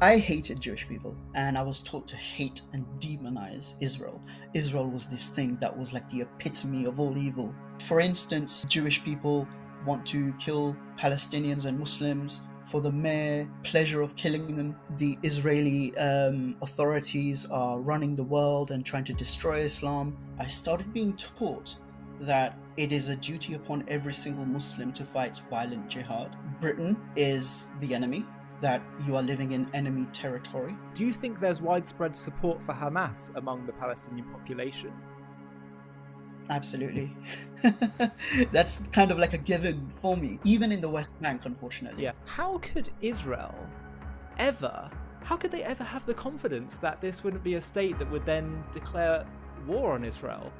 I hated Jewish people, and I was taught to hate and demonize Israel. Israel was this thing that was like the epitome of all evil. For instance, Jewish people want to kill Palestinians and Muslims for the mere pleasure of killing them. The Israeli authorities are running the world and trying to destroy Islam. I started being taught that it is a duty upon every single Muslim to fight violent jihad. Britain is the enemy, that you are living in enemy territory. Do you think there's widespread support for Hamas among the Palestinian population? Absolutely. That's kind of like a given for me, even in the West Bank, unfortunately. Yeah. How could they ever have the confidence that this wouldn't be a state that would then declare war on Israel?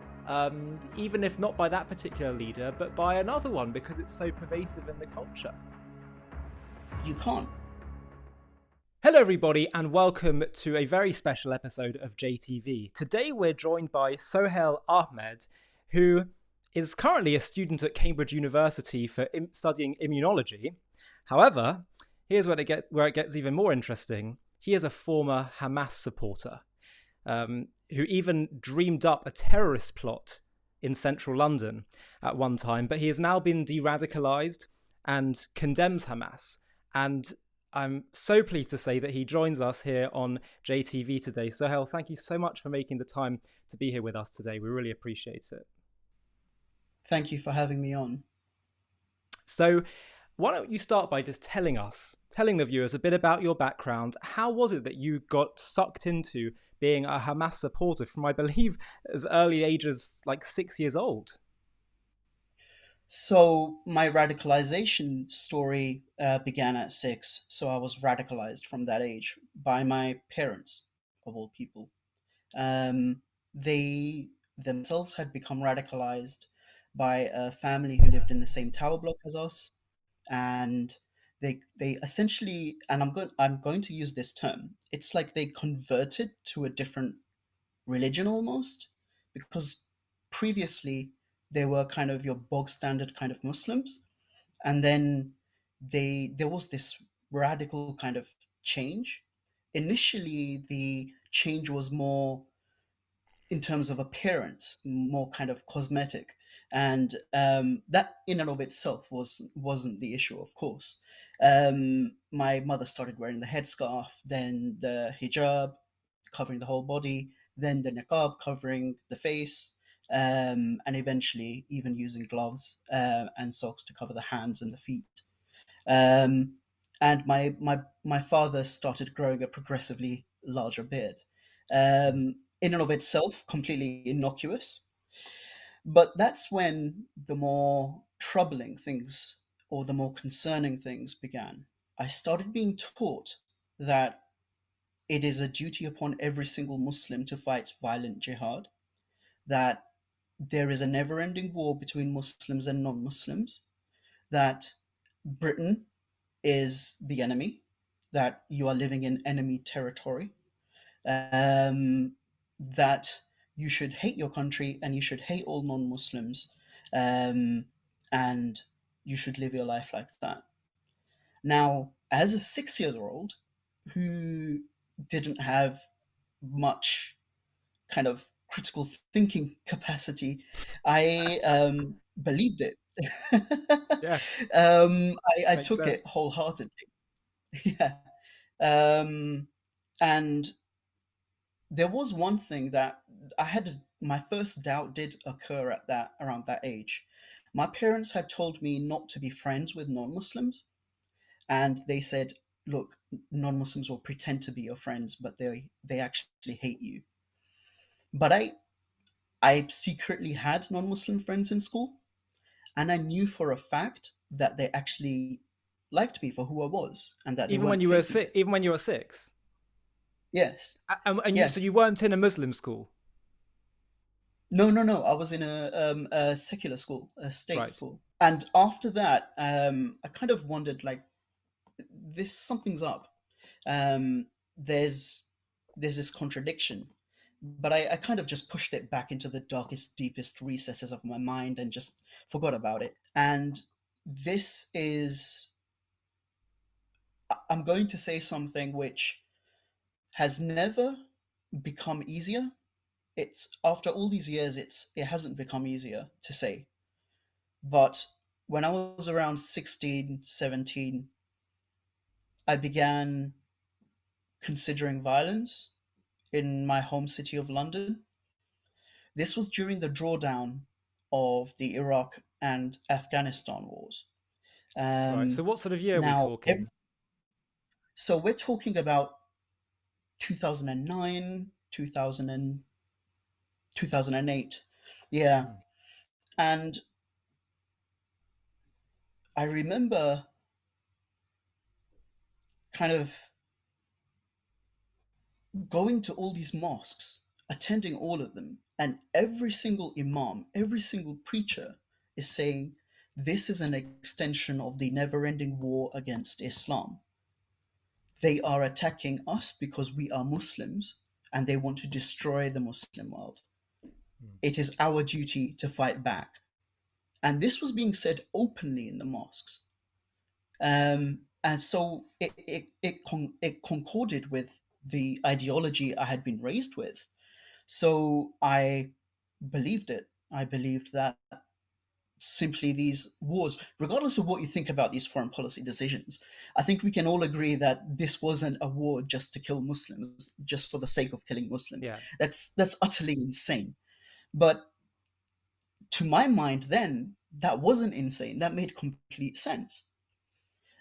Even if not by that particular leader, but by another one, because it's so pervasive in the culture. You can't. Hello everybody and welcome to a very special episode of JTV. Today we're joined by Sohail Ahmed, who is currently a student at Cambridge University for studying immunology. However, here's where it gets even more interesting. He is a former Hamas supporter who even dreamed up a terrorist plot in central London at one time, but he has now been de-radicalised and condemns Hamas. And I'm so pleased to say that he joins us here on JTV today. Sohail, thank you so much for making the time to be here with us today. We really appreciate it. Thank you for having me on. So why don't you start by just telling the viewers a bit about your background. How was it that you got sucked into being a Hamas supporter from, I believe, as early age as like 6 years old? So my radicalization story began at 6. So I was radicalized from that age by my parents, of all people. They themselves had become radicalized by a family who lived in the same tower block as us, and they essentially, and I'm going to use this term. It's like they converted to a different religion almost, because previously they were kind of your bog standard kind of Muslims, and then there was this radical kind of change. Initially, the change was more in terms of appearance, more kind of cosmetic, and that in and of itself wasn't the issue, of course. My mother started wearing the headscarf, then the hijab covering the whole body, then the niqab covering the face, and eventually even using gloves and socks to cover the hands and the feet. Um, and my father started growing a progressively larger beard. In and of itself, completely innocuous. But that's when the more troubling things or the more concerning things began. I started being taught that it is a duty upon every single Muslim to fight violent jihad, that there is a never ending war between Muslims and non Muslims, that Britain is the enemy, that you are living in enemy territory, that you should hate your country and you should hate all non Muslims, um, and you should live your life like that. Now, as a 6 year old who didn't have much kind of critical thinking capacity, I believed it. Yeah, I makes took it sense. wholeheartedly. Yeah. Um, and there was one thing that I had. My first doubt did occur at that around that age. My parents had told me not to be friends with non-Muslims, and they said, "Look, non-Muslims will pretend to be your friends, but they actually hate you." But I secretly had non-Muslim friends in school, and I knew for a fact that they actually liked me for who I was, and that they Even when weren't you were faking it. even when you were 6, Yes, so yes. you weren't in a Muslim school, No, no, no. I was in a secular school, a state right? school. And after that, I kind of wondered, like, this something's up. Um, there's there's this contradiction, but I kind of just pushed it back into the darkest, deepest recesses of my mind and just forgot about it. And this is, I'm going to say something which has never become easier. It's after all these years, it hasn't become easier to say. But when I was around 16, 17, I began considering violence in my home city of London. This was during the drawdown of the Iraq and Afghanistan wars. Right. So Um, what sort of year are we now, talking? so we're talking about 2009, 2008. Yeah. Hmm. And I remember kind of going to all these mosques, attending all of them, and every single imam, every single preacher is saying, this is an extension of the never ending war against Islam. They are attacking us because we are Muslims and they want to destroy the Muslim world. Hmm. It is our duty to fight back. And this was being said openly in the mosques. And so it concorded with the ideology I had been raised with. So I believed it. I believed that simply these wars, regardless of what you think about these foreign policy decisions, I think we can all agree that this wasn't a war just to kill Muslims, just for the sake of killing Muslims. Yeah. That's utterly insane. But to my mind, then that wasn't insane. That made complete sense.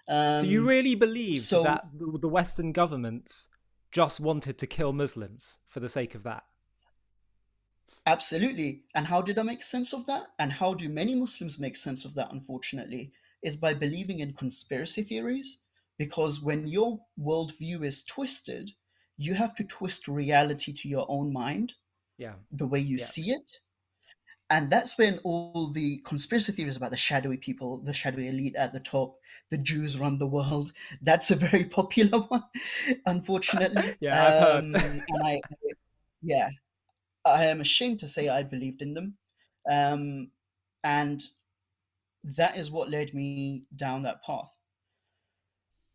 So you Um, really believed so that the Western governments just wanted to kill Muslims for the sake of that? Absolutely. And how did I make sense of that? And how do many Muslims make sense of that, unfortunately, is by believing in conspiracy theories. Because when your worldview is twisted, you have to twist reality to your own mind, Yeah. the way you Yeah. see it. And that's when all the conspiracy theories about the shadowy people, the shadowy elite at the top, the Jews run the world, that's a very popular one, unfortunately. Yeah, I've heard. And yeah, I am ashamed to say I believed in them. Um, and that is what led me down that path.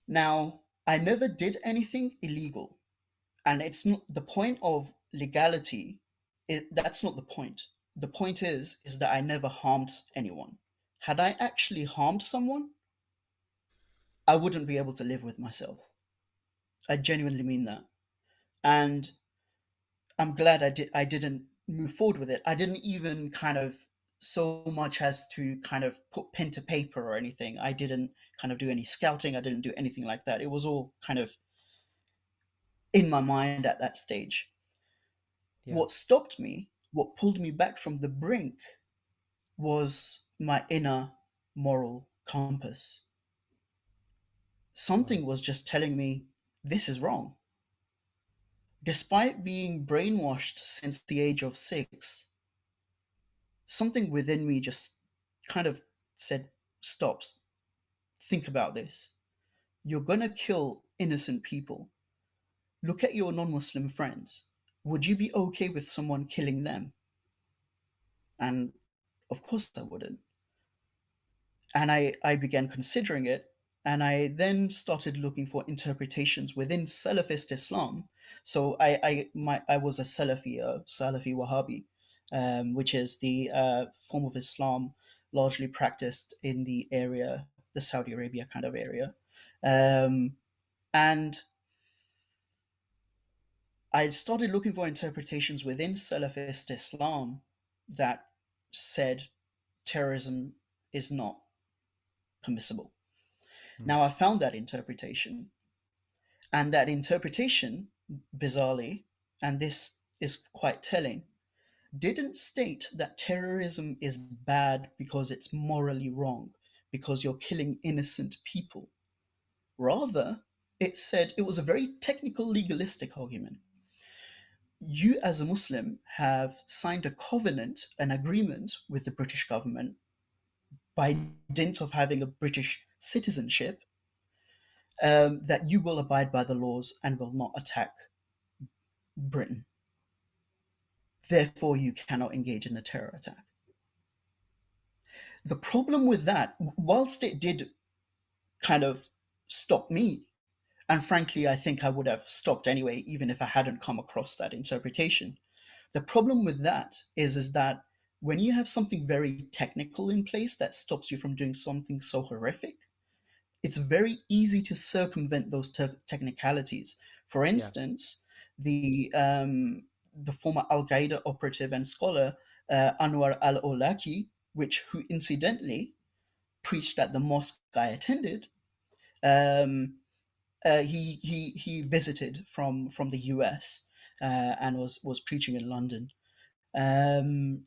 Now, I never did anything illegal. And it's not the point of legality. That's not the point. The point is that I never harmed anyone. Had I actually harmed someone, I wouldn't be able to live with myself. I genuinely mean that. And I'm glad I didn't move forward with it. I didn't even kind of so much as to kind of put pen to paper or anything. I didn't kind of do any scouting. I didn't do anything like that. It was all kind of in my mind at that stage. Yeah. What stopped me, what pulled me back from the brink, was my inner moral compass. Right. Something was just telling me this is wrong. Despite being brainwashed since the age of 6, something within me just kind of said, stops, think about this. You're gonna kill innocent people. Look at your non Muslim friends. Would you be okay with someone killing them? And of course I wouldn't. And I began considering it, and I then started looking for interpretations within Salafist Islam. So I was a Salafi Wahhabi, which is the form of Islam largely practiced in the area, the Saudi Arabia kind of area. And I started looking for interpretations within Salafist Islam that said terrorism is not permissible. Hmm. Now, I found that interpretation, and that interpretation, bizarrely, and this is quite telling, didn't state that terrorism is bad because it's morally wrong, because you're killing innocent people. Rather, it said it was a very technical, legalistic argument. You, as a Muslim, have signed a covenant, an agreement with the British government by dint of having a British citizenship, that you will abide by the laws and will not attack Britain. Therefore, you cannot engage in a terror attack. The problem with that, whilst it did kind of stop me, And frankly, I think I would have stopped anyway, even if I hadn't come across that interpretation. The problem with that is that when you have something very technical in place that stops you from doing something so horrific, it's very easy to circumvent those technicalities. For Yeah. instance, the former Al Qaeda operative and scholar Anwar al Awlaki, who incidentally preached at the mosque I attended. Um, he visited from the US and was preaching in London.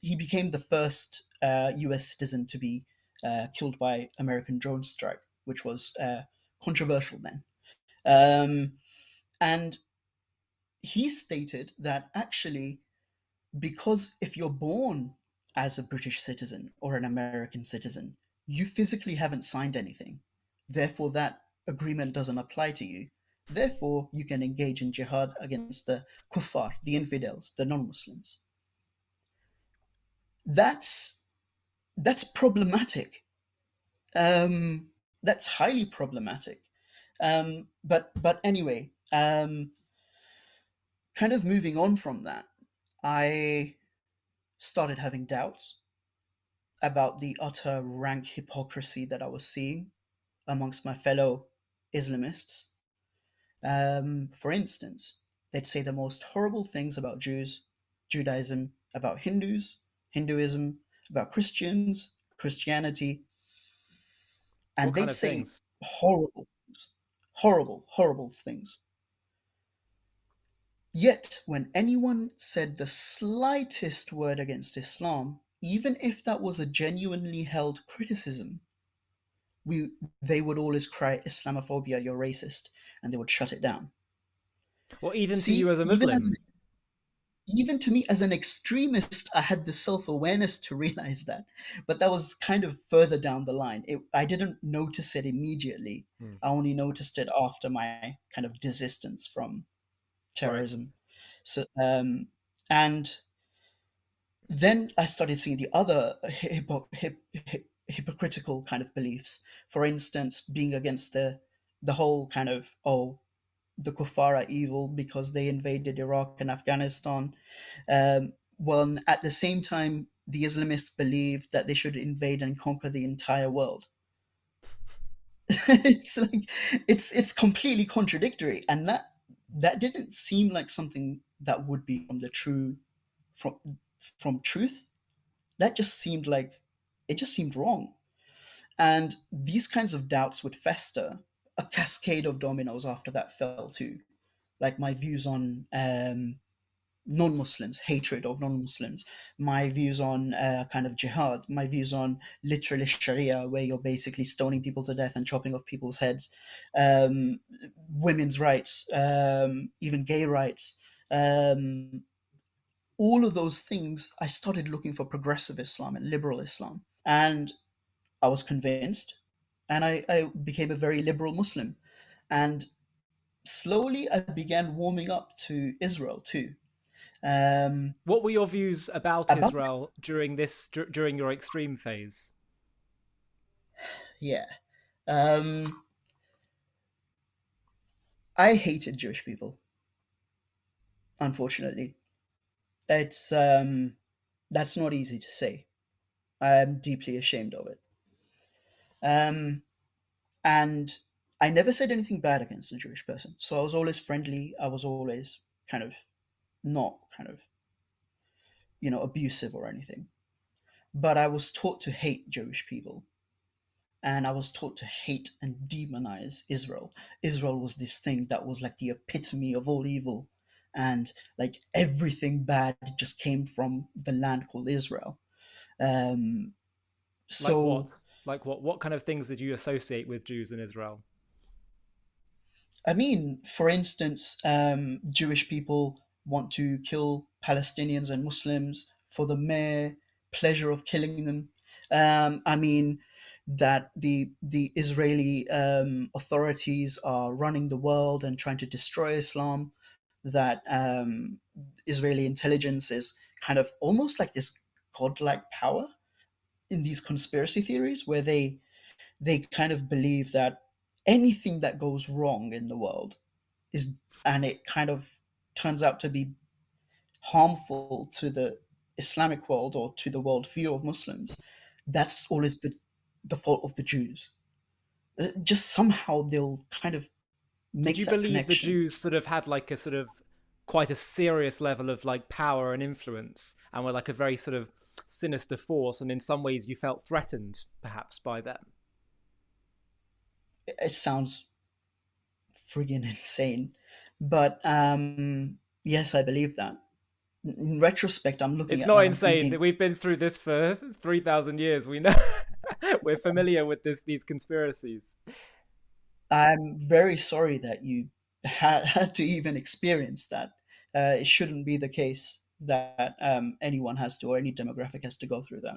He became the first US citizen to be killed by American drone strike, which was controversial then. Um, and he stated that actually, because if you're born as a British citizen or an American citizen, you physically haven't signed anything. Therefore, that agreement doesn't apply to you. Therefore, you can engage in jihad against the kuffar, the infidels, the non-Muslims. That's that's problematic. Um, that's highly problematic. But anyway, kind of moving on from that, I started having doubts about the utter rank hypocrisy that I was seeing amongst my fellow Islamists. For instance, they'd say the most horrible things about Jews, Judaism, about Hindus, Hinduism, about Christians, Christianity, What and kind they'd of say things? horrible, horrible, horrible things. Yet, when anyone said the slightest word against Islam, even if that was a genuinely held criticism, we they would always cry Islamophobia, you're racist, and they would shut it down. Or even to you See, as a Muslim? even to me as an extremist, I had the self-awareness to realize that, but that was kind of further down the line. I didn't notice it immediately. Hmm. I only noticed it after my kind of desistance from Right. terrorism. So, and then I started seeing the other hypocritical kind of beliefs. For instance, being against the whole kind of, oh, the kuffar are evil because they invaded Iraq and Afghanistan. Well, at the same time, the Islamists believe that they should invade and conquer the entire world. It's like it's completely contradictory, and that didn't seem like something that would be from from truth. That just seemed like it just seemed wrong. And these kinds of doubts would fester. A cascade of dominoes after that fell too. Like my views on non-Muslims, hatred of non-Muslims, my views on kind of jihad, my views on literally Sharia, where you're basically stoning people to death and chopping off people's heads, um, women's rights, even gay rights. Um, all of those things, I started looking for progressive Islam and liberal Islam. And I was convinced, and I became a very liberal Muslim. And slowly I began warming up to Israel too. Um, What were your views about about Israel during during your extreme phase? yeah, um, I hated Jewish people. Unfortunately, it's that's not easy to say. I am deeply ashamed of it. Um, and I never said anything bad against a Jewish person, so I was always friendly. I was always kind of not kind of abusive or anything. But I was taught to hate Jewish people, and I was taught to hate and demonize Israel. Israel was this thing that was like the epitome of all evil, and like everything bad just came from the land called Israel. Um, Like what? so Like what? What kind of things did you associate with Jews in Israel? I mean, for instance, Jewish people want to kill Palestinians and Muslims for the mere pleasure of killing them. I mean, that the Israeli authorities are running the world and trying to destroy Islam. That Israeli intelligence is kind of almost like this godlike power in these conspiracy theories, where they kind of believe that. anything that goes wrong in the world is, and it kind of turns out to be harmful to the Islamic world or to the worldview of Muslims, that's always the fault of the Jews. Just somehow they'll kind of Did make you that believe the connection. Jews sort of had like a sort of quite a serious level of like power and influence and were like a very sort of sinister force, and in some ways you felt threatened perhaps by them? It sounds friggin' insane, but yes, I believe that. In retrospect, I'm looking It's at not that. I'm insane that thinking, we've been through this for 3,000 years. We know we're familiar with these conspiracies. I'm very sorry that you had to even experience that. It shouldn't be the case that anyone has to, or any demographic has to go through that.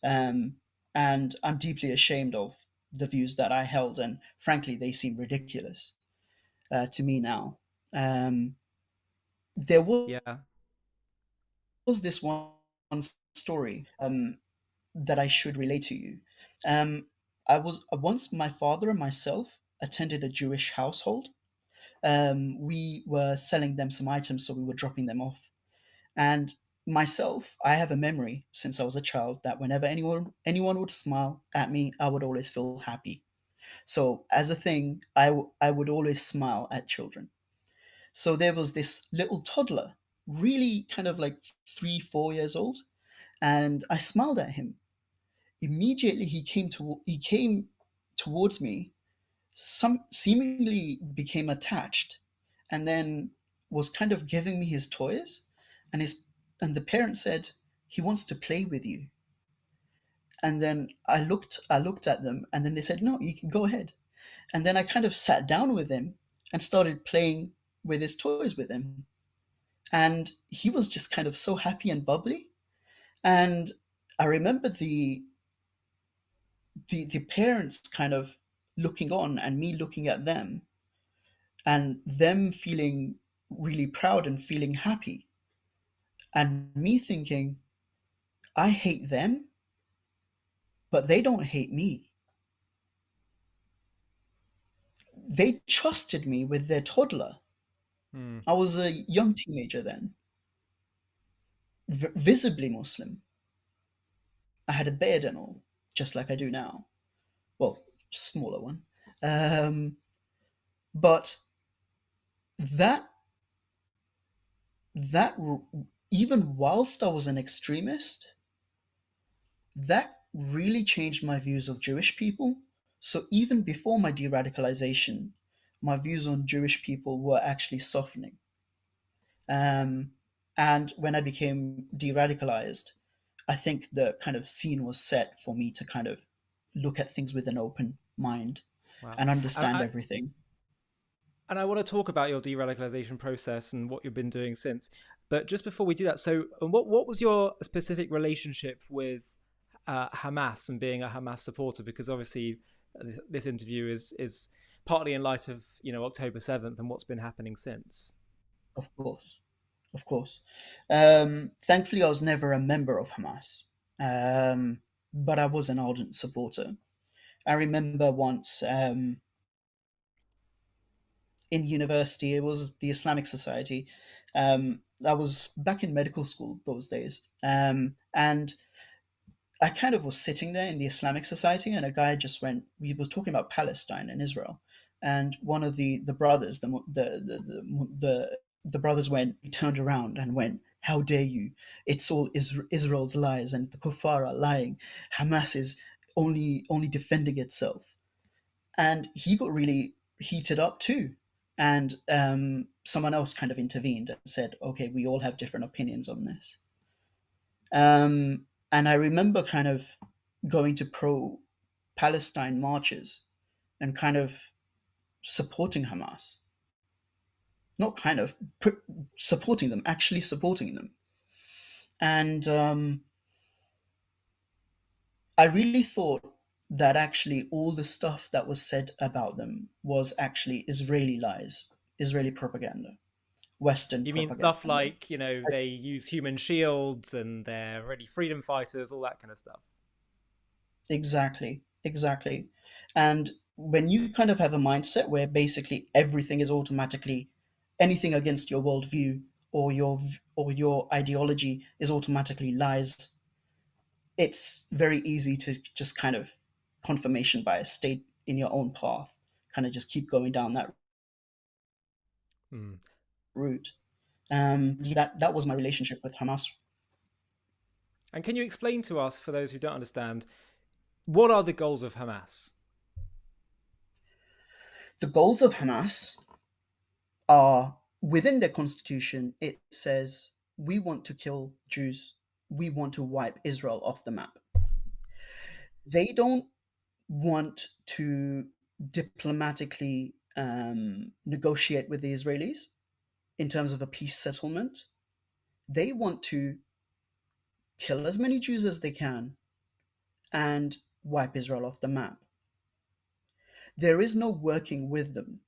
Um, and I'm deeply ashamed of the views that I held, and frankly, they seem ridiculous to me now. Um, there Yeah. was this one story that I should relate to you. Um, I was once my father and myself attended a Jewish household. We were selling them some items, so we were dropping them off. And myself, I have a memory since I was a child that whenever anyone would smile at me, I would always feel happy. So as a thing, I would always smile at children. So there was this little toddler, really kind of like 3, 4 years old, and I smiled at him. Immediately he came towards me, some seemingly became attached, and then was kind of giving me his toys, and the parent said he wants to play with you. And then I looked at them, and then they said, no, you can go ahead. And then I kind of sat down with him and started playing with his toys with him, and he was just kind of so happy and bubbly. And I remember the parents kind of looking on and me looking at them, and them feeling really proud and feeling happy, and me thinking, I hate them, but they don't hate me. They trusted me with their toddler. Hmm. I was a young teenager then, visibly Muslim. I had a beard and all, just like I do now. Well, smaller one. Um, but that that even whilst I was an extremist, that really changed my views of Jewish people. So even before my de radicalization, my views on Jewish people were actually softening. Um, and when I became de radicalized, I think the kind of scene was set for me to kind of look at things with an open mind Wow. and And understand I, everything. and I want to talk about your de-radicalization process and what you've been doing since. But just before we do that, so what was your specific relationship with Hamas and being a Hamas supporter? Because obviously this interview is partly in light of October 7th and what's been happening since. Of course, of course. Thankfully, I was never a member of Hamas, but I was an ardent supporter. I remember once in university, it was the Islamic Society. I was back in medical school those days, and I kind of was sitting there in the Islamic Society, and a guy just went. We were talking about Palestine and Israel, and one of the brothers, the brothers went. He turned around and went, "How dare you? It's all Israel's lies, and the kuffar are lying. Hamas is only defending itself." And he got really heated up too. And someone else kind of intervened and said, "Okay, we all have different opinions on this." And I remember kind of going to pro Palestine marches and kind of supporting Hamas. Not kind of supporting them, actually supporting them. And I really thought that actually all the stuff that was said about them was actually Israeli lies, Israeli propaganda, Western You mean stuff propaganda. like they use human shields and they're really freedom fighters, all that kind of stuff? Exactly, exactly. And when you kind of have a mindset where basically everything is automatically anything against your worldview or your ideology is automatically lies, it's very easy to just kind of confirmation bias, stay in your own path, kind of just keep going down that Mm. route. That was my relationship with Hamas. And can you explain to us, for those who don't understand, what are the goals of Hamas? The goals of Hamas are within their constitution. It says we want to kill Jews, we want to wipe Israel off the map. They don't want to diplomatically negotiate with the Israelis in terms of a peace settlement. They want to kill as many Jews as they can and wipe Israel off the map. There is no working with them.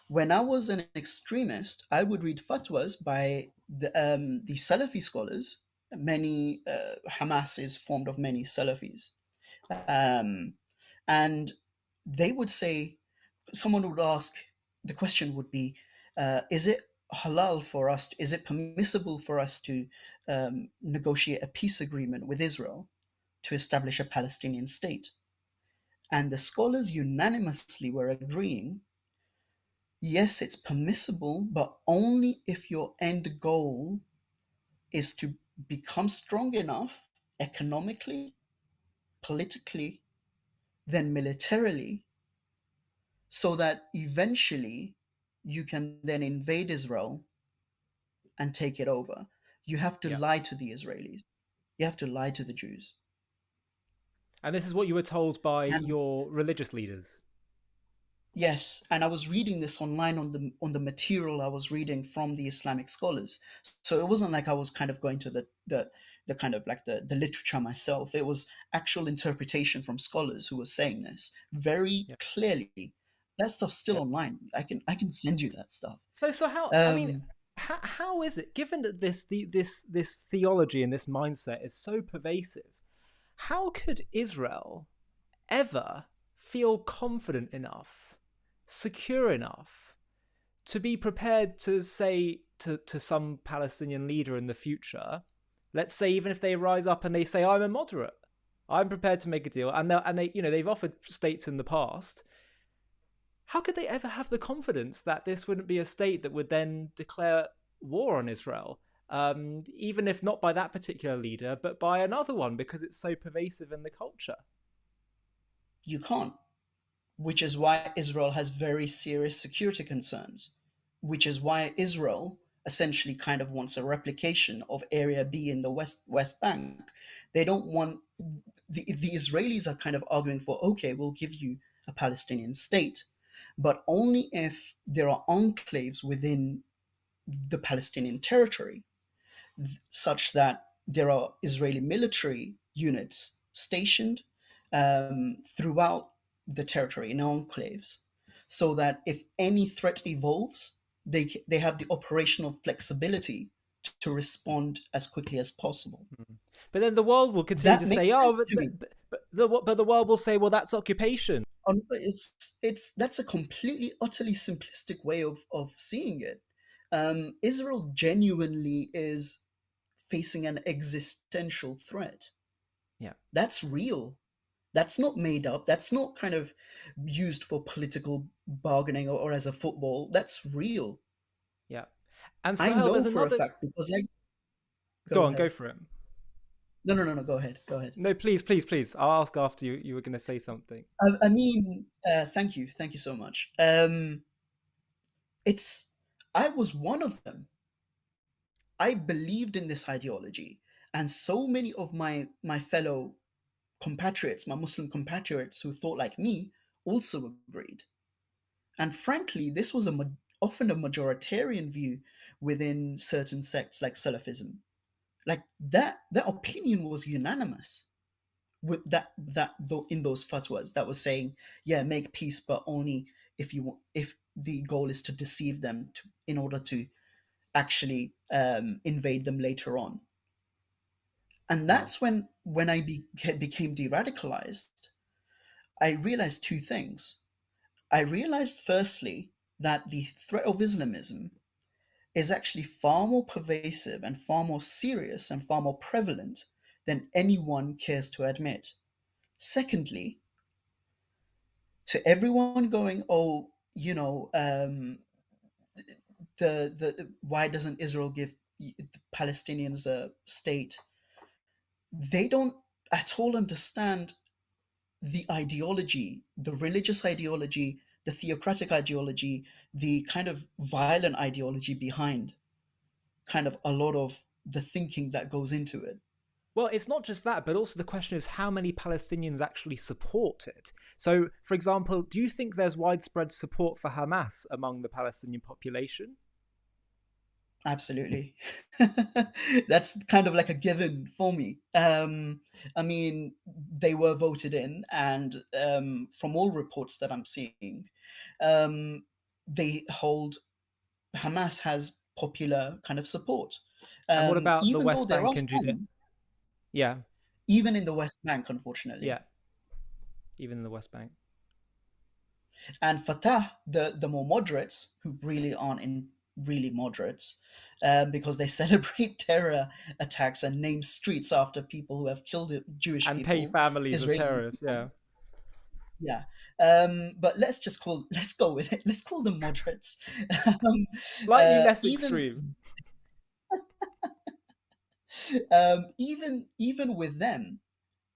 When I was an extremist, I would read fatwas by the Salafi scholars. Many Hamas is formed of many Salafis, um, and they would say, someone would ask, the question would be, is it halal for us? Is it permissible for us to negotiate a peace agreement with Israel to establish a Palestinian state? And the scholars unanimously were agreeing, yes, it's permissible, but only if your end goal is to become strong enough economically, politically, then militarily, so that eventually you can then invade Israel and take it over. You have to Yeah. lie to the Israelis. You have to lie to the Jews. And this is what you were told by And your religious leaders. yes, and I was reading this online on the material I was reading from the Islamic scholars. So it wasn't like I was kind of going to the kind of like the literature myself. It was actual interpretation from scholars who were saying this very Yeah. clearly. That stuff's still Yeah. online. I can send you that stuff. So how? I mean, Um, how is it? Given that this theology and this mindset is so pervasive, how could Israel ever feel confident enough, secure enough to be prepared to say to some Palestinian leader in the future, let's say even if they rise up and they say, I'm a moderate, I'm prepared to make a deal, and they they've offered states in the past. How could they ever have the confidence that this wouldn't be a state that would then declare war on Israel? Even if not by that particular leader, but by another one, because it's so pervasive in the culture. you can't, which is why Israel has very serious security concerns, which is why Israel essentially kind of wants a replication of Area B in the West Bank. They don't want the Israelis are kind of arguing for, okay, we'll give you a Palestinian state, but only if there are enclaves within the Palestinian territory, such that there are Israeli military units stationed throughout the territory in enclaves, so that if any threat evolves, they have the operational flexibility to respond as quickly as possible. But then the world will continue to That say, makes "Oh, sense to me. but the world will say, well, that's occupation." It's that's a completely utterly simplistic way of seeing it. Israel genuinely is facing an existential threat. Yeah, That's real. That's not made up. That's not kind of used for political bargaining or as a football. That's real. yeah. And I Sohail, know there's for a another. fact because I Go go on, go ahead. for it. No, no, no, no. Go ahead. Go ahead. No, please, please, please. I'll ask after you. You were going to say something. I mean, thank you so much. It's I was one of them. I believed in this ideology, and so many of my fellow compatriots, my Muslim compatriots who thought like me, also agreed. And frankly, this was often a majoritarian view within certain sects like Salafism. Like that opinion was unanimous with in those fatwas that was saying, yeah, make peace, but only if the goal is to deceive them in order to actually invade them later on. And Mm. that's when I became de-radicalized. I realized two things. I realized firstly that the threat of Islamism is actually far more pervasive and far more serious and far more prevalent than anyone cares to admit. Secondly, to everyone going, oh, the why doesn't Israel give the Palestinians a state? They don't at all understand the ideology, the religious ideology, the theocratic ideology, the kind of violent ideology behind kind of a lot of the thinking that goes into it. Well, it's not just that, but also the question is how many Palestinians actually support it. So, for example, do you think there's widespread support for Hamas among the Palestinian population? Absolutely. That's kind of like a given for me. I mean, they were voted in, and from all reports that I'm seeing, um, they hold Hamas has popular kind of support. And what about the Even though West there are Bank and Judea? some, Yeah, even in the West Bank, unfortunately. yeah, even in the West Bank. And Fatah, the more moderates, who really aren't in really moderates, because they celebrate terror attacks and name streets after people who have killed Jewish And pay people, families of Israeli terrorists, people. yeah. Yeah, but let's go with it. Let's call them moderates. um, Slightly less even extreme. even with them,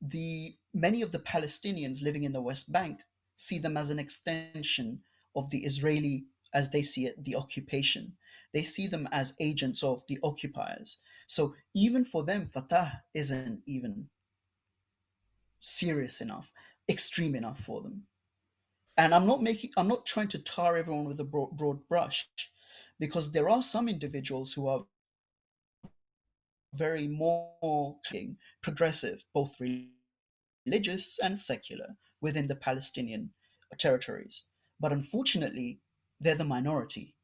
the many of the Palestinians living in the West Bank see them as an extension of the Israeli, as they see it, the occupation. They see them as agents of the occupiers. So even for them, Fatah isn't even serious enough, extreme enough for them. And I'm not trying to tar everyone with a broad brush, because there are some individuals who are very more progressive, both religious and secular, within the Palestinian territories. But unfortunately, they're the minority.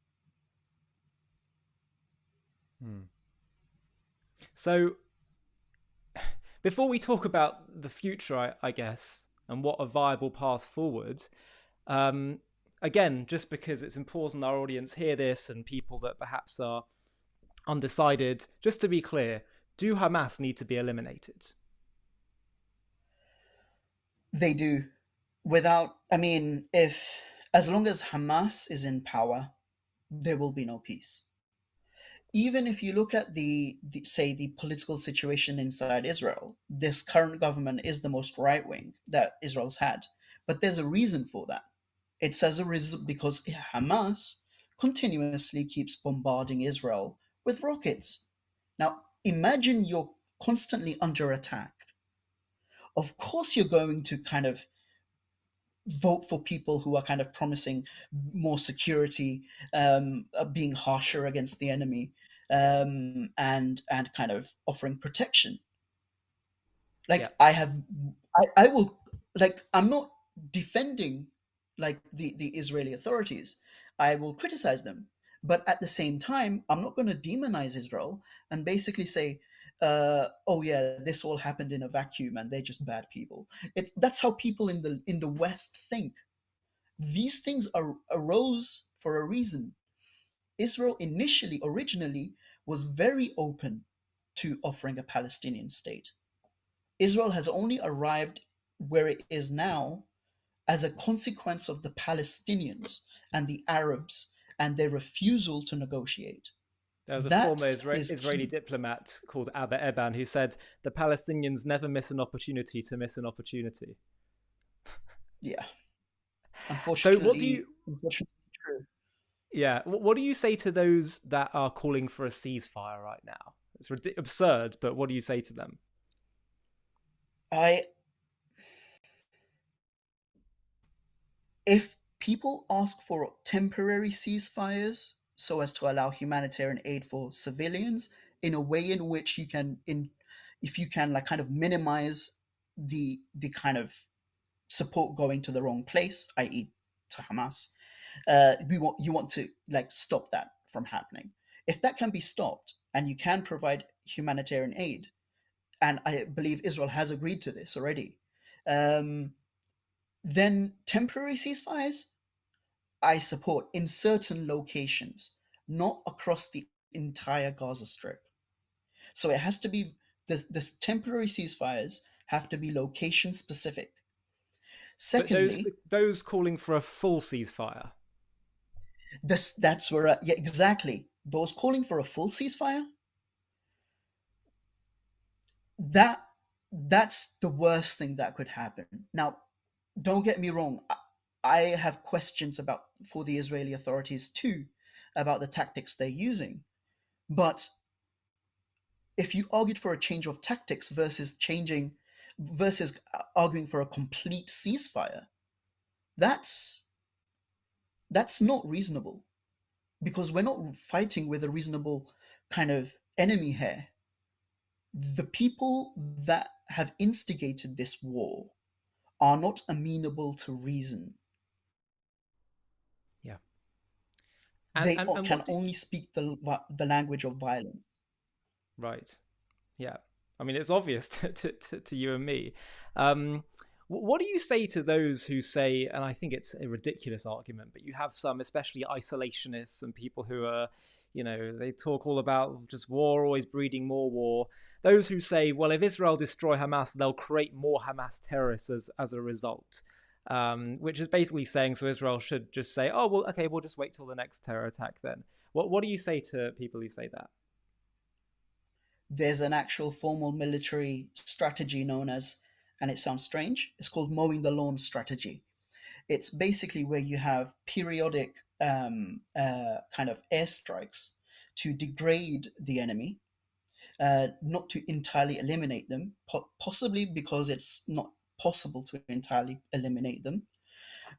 Hmm. So, before we talk about the future, I guess, and what a viable path forward, um, again, just because it's important our audience hear this and people that perhaps are undecided, just to be clear, do Hamas need to be eliminated? They do. Without, I mean, if as long as Hamas is in power, there will be no peace. Even if you look at the say the political situation inside Israel, this current government is the most right wing that Israel's had. But there's a reason for that. It's as a result because Hamas continuously keeps bombarding Israel with rockets. Now, imagine you're constantly under attack. Of course, you're going to kind of vote for people who are kind of promising more security, being harsher against the enemy, and kind of offering protection. Yeah. Like I will, like, I'm not defending like the Israeli authorities. I will criticize them, but at the same time I'm not going to demonize Israel and basically say, oh yeah, this all happened in a vacuum and they're just bad people. That's how people in the West think. These things arose for a reason. Israel originally was very open to offering a Palestinian state. Israel has only arrived where it is now as a consequence of the Palestinians and the Arabs and their refusal to negotiate. There was a former That is Israeli key. diplomat called Abba Eban who said the Palestinians never miss an opportunity to miss an opportunity. Yeah, So, what do you? unfortunately true. Yeah, what do you say to those that are calling for a ceasefire right now? It's absurd, but what do you say to them? I If people ask for temporary ceasefires so as to allow humanitarian aid for civilians in a way in which you can in if you can like kind of minimize the kind of support going to the wrong place, i.e. to Hamas, you want to like stop that from happening. If that can be stopped and you can provide humanitarian aid, and I believe Israel has agreed to this already, um, then temporary ceasefires, I support in certain locations, not across the entire Gaza Strip. So it has to be the temporary ceasefires have to be location specific. But those Secondly, those calling for a full ceasefire. that's where yeah, exactly, those calling for a full ceasefire, that that's the worst thing that could happen. Now, don't get me wrong, I have questions about for the Israeli authorities too about the tactics they're using. But if you argued for a change of tactics versus arguing for a complete ceasefire, that's that's not reasonable, because we're not fighting with a reasonable kind of enemy here. The people that have instigated this war are not amenable to reason. Yeah. And They and, and can what do only speak the language of violence. right. Yeah. I mean, it's obvious to you and me. Um, what do you say to those who say, and I think it's a ridiculous argument, but you have some, especially isolationists and people who are, they talk all about just war, always breeding more war. Those who say, well, if Israel destroy Hamas, they'll create more Hamas terrorists as a result. Which is basically saying, so Israel should just say, oh, well, okay, we'll just wait till the next terror attack then. What do you say to people who say that? There's an actual formal military strategy known as, and it sounds strange, it's called mowing the lawn strategy. It's basically where you have periodic kind of airstrikes to degrade the enemy, not to entirely eliminate them, possibly because it's not possible to entirely eliminate them,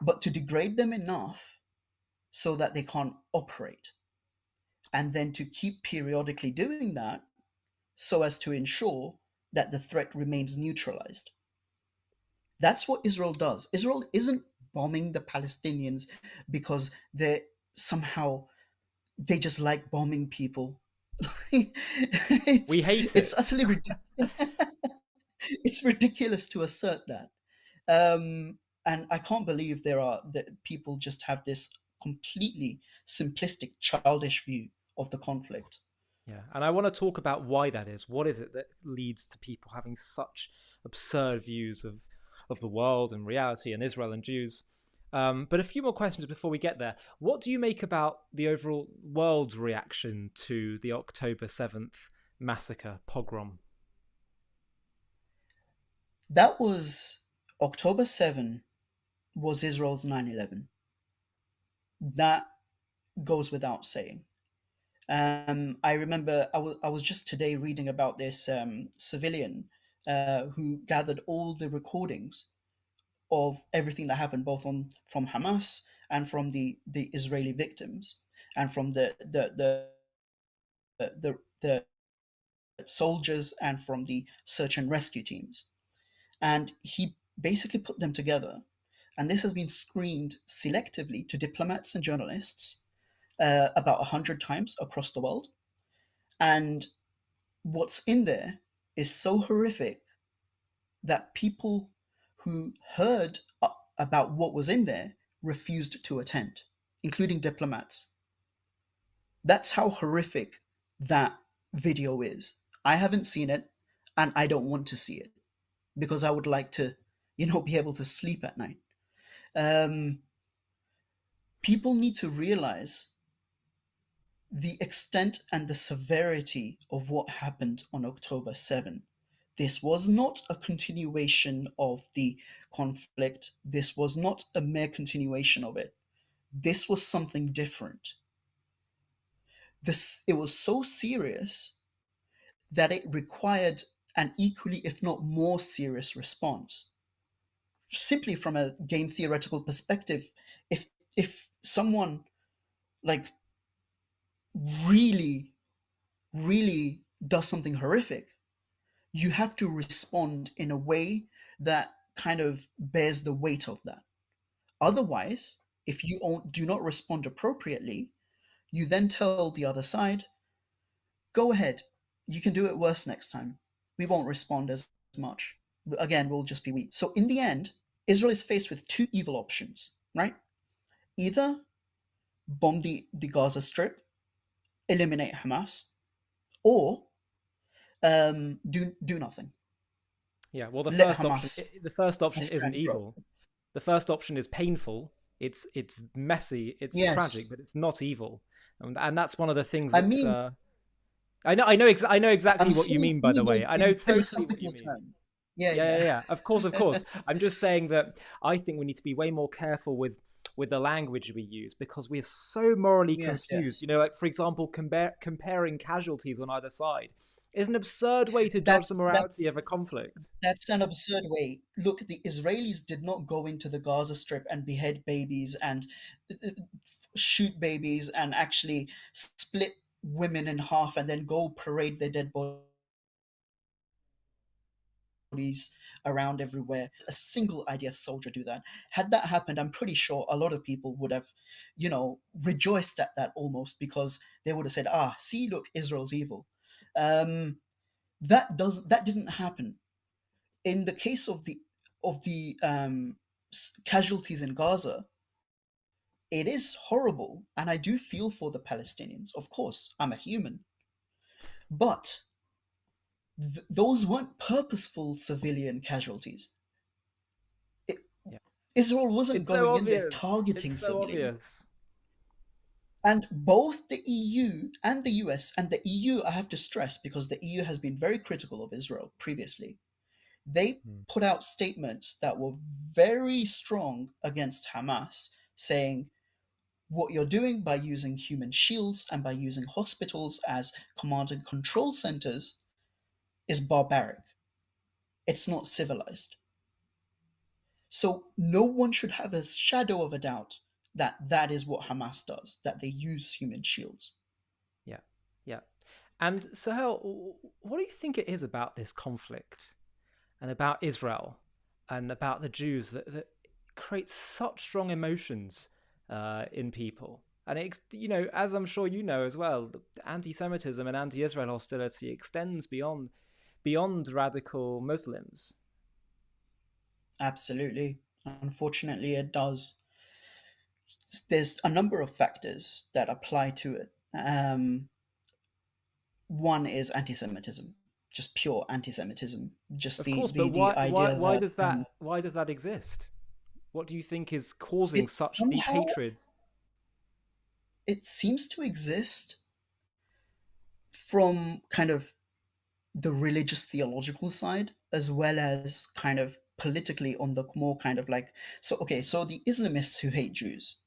but to degrade them enough so that they can't operate. And then to keep periodically doing that so as to ensure that the threat remains neutralized. That's what Israel does. Israel isn't bombing the Palestinians because they're somehow they just like bombing people. We it's hate it's it. utterly it's ridiculous to assert that. And I can't believe there are that people just have this completely simplistic, childish view of the conflict. Yeah, and I want to talk about why that is. What is it that leads to people having such absurd views of the world and reality and Israel and Jews? But a few more questions before we get there. What do you make about the overall world's reaction to the October 7th massacre, pogrom? That was October 7 was Israel's 9/11. That goes without saying. I remember I was just today reading about this civilian who gathered all the recordings of everything that happened, both on from Hamas and from the Israeli victims, and from the soldiers and from the search and rescue teams. And he basically put them together. And this has been screened selectively to diplomats and journalists about 100 times across the world. And what's in there is so horrific that people who heard about what was in there refused to attend, including diplomats. That's how horrific that video is. I haven't seen it, and I don't want to see it because I would like to, be able to sleep at night. Um, People need to realize the extent and the severity of what happened on October 7. This was not a continuation of the conflict. This was not a mere continuation of it. This was something different. It was so serious that it required an equally, if not more serious response. Simply from a game theoretical perspective, if someone like really, really does something horrific, you have to respond in a way that kind of bears the weight of that. Otherwise, if you do not respond appropriately, you then tell the other side, go ahead, you can do it worse next time. We won't respond as much. Again, we'll just be weak. So, in the end, Israel is faced with two evil options, right? Either bomb the Gaza Strip, eliminate Hamas, or do nothing. Yeah. Well, Let Hamas the first option destroy isn't and grow. evil. The first option is painful. It's messy. It's tragic, Yes. but it's not evil. And that's one of the things I that's. mean, I know exactly I'm what you saying mean. By the evil way, I know in totally what you philosophical mean. terms. Yeah, Yeah, yeah, yeah. yeah. Of course, of course. I'm just saying that I think we need to be way more careful with the language we use because we're so morally Yes, confused. yes. You know, like for example, comparing casualties on either side is an absurd way to judge the That's morality of that's a conflict. that's an absurd way. Look, the Israelis did not go into the Gaza Strip and behead babies and shoot babies and actually split women in half and then go parade their dead bodies around everywhere. A single IDF soldier do that. Had that happened, I'm pretty sure a lot of people would have, rejoiced at that almost because they would have said, "Ah, see, look, Israel's evil." Um, that didn't happen in the case of the casualties in Gaza. It is horrible, and I do feel for the Palestinians. Of course, I'm a human, but those weren't purposeful civilian casualties. It, Yeah. Israel wasn't It's so going in there obvious. It's targeting so civilians. obvious. And both the EU and the US, and the EU, I have to stress because the EU has been very critical of Israel previously, they Hmm. put out statements that were very strong against Hamas, saying what you're doing by using human shields and by using hospitals as command and control centers is barbaric. It's not civilized. So no one should have a shadow of a doubt that that is what Hamas does, that they use human shields. Yeah. Yeah. And Sahel, what do you think it is about this conflict and about Israel and about the Jews that creates such strong emotions in people? And you know, as I'm sure you know as well, the anti-Semitism and anti-Israel hostility extends beyond radical Muslims. Absolutely. Unfortunately, it does. There's a number of factors that apply to it. One is anti-Semitism, just pure anti-Semitism, just Of the course, but the the idea that why does that exist? What do you think is causing it such deep somehow hatred? it seems to exist from kind of the religious theological side as well as kind of politically on the more kind of like, so the Islamists who hate Jews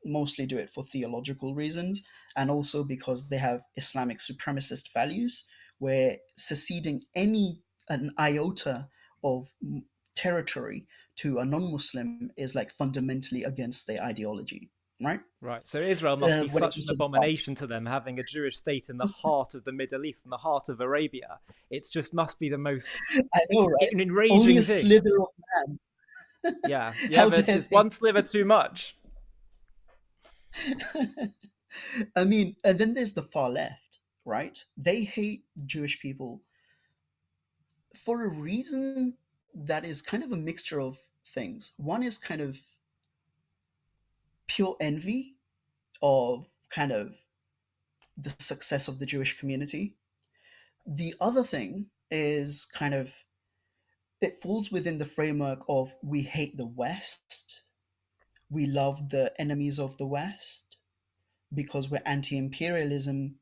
mostly do it for theological reasons and also because they have Islamic supremacist values where seceding any an iota of territory to a non-Muslim is like fundamentally against their ideology, right? Right. So Israel must be When it such comes an to the Father. abomination to them, having a Jewish state in the heart of the Middle East, in the heart of Arabia. It just must be the most I know, right? Only enraging a thing. slither of man. Yeah, yeah, How but dare it's one they? sliver too much. I mean, and then there's the far left, right? They hate Jewish people for a reason that is kind of a mixture of things. One is kind of pure envy of kind of the success of the Jewish community. The other thing is kind of it falls within the framework of we hate the West, we love the enemies of the West because we're anti imperialism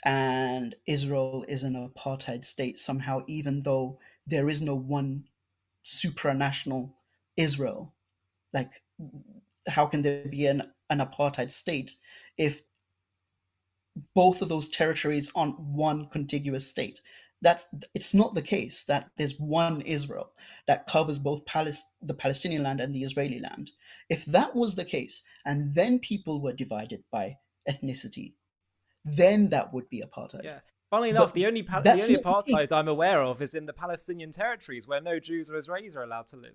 and Israel is an apartheid state somehow, even though there is no one supranational Israel. Like, how can there be an apartheid state if both of those territories aren't one contiguous state? That's it's not the case that there's one Israel that covers both the Palestinian land and the Israeli land. If that was the case, and then people were divided by ethnicity, then that would be apartheid. Yeah. Funnily enough, But the that's only not the apartheid case. I'm aware of is in the Palestinian territories where no Jews or Israelis are allowed to live.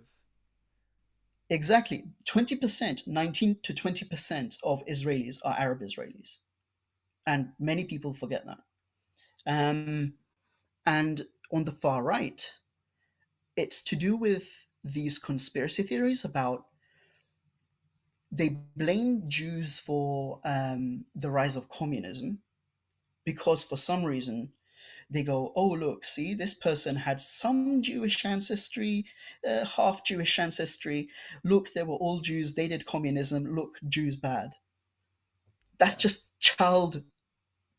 Exactly. 20%, 19 to 20% of Israelis are Arab Israelis. And many people forget that. Um, and on the far right, it's to do with these conspiracy theories about they blame Jews for the rise of communism because for some reason they go, oh, look, see, this person had some Jewish ancestry, half Jewish ancestry. Look, they were all Jews. They did communism. Look, Jews bad. That's Yeah. just child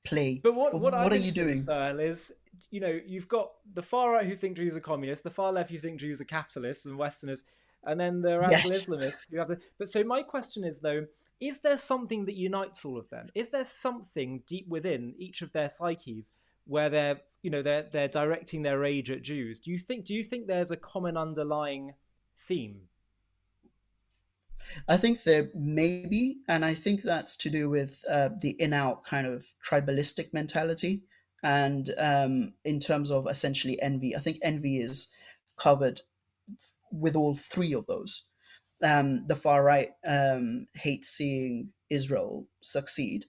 play. But what What I'm are you interested in, doing? Sahel, is you've got the far right who think Jews are communists, the far left who think Jews are capitalists and Westerners, and then the radical Yes. Islamists who have to. But so my question is though, is there something that unites all of them? Is there something deep within each of their psyches where they're directing their rage at Jews? Do you think there's a common underlying theme? I think there may be, and I think that's to do with the in out kind of tribalistic mentality. And in terms of essentially envy, I think envy is covered with all three of those. The far right hate seeing Israel succeed.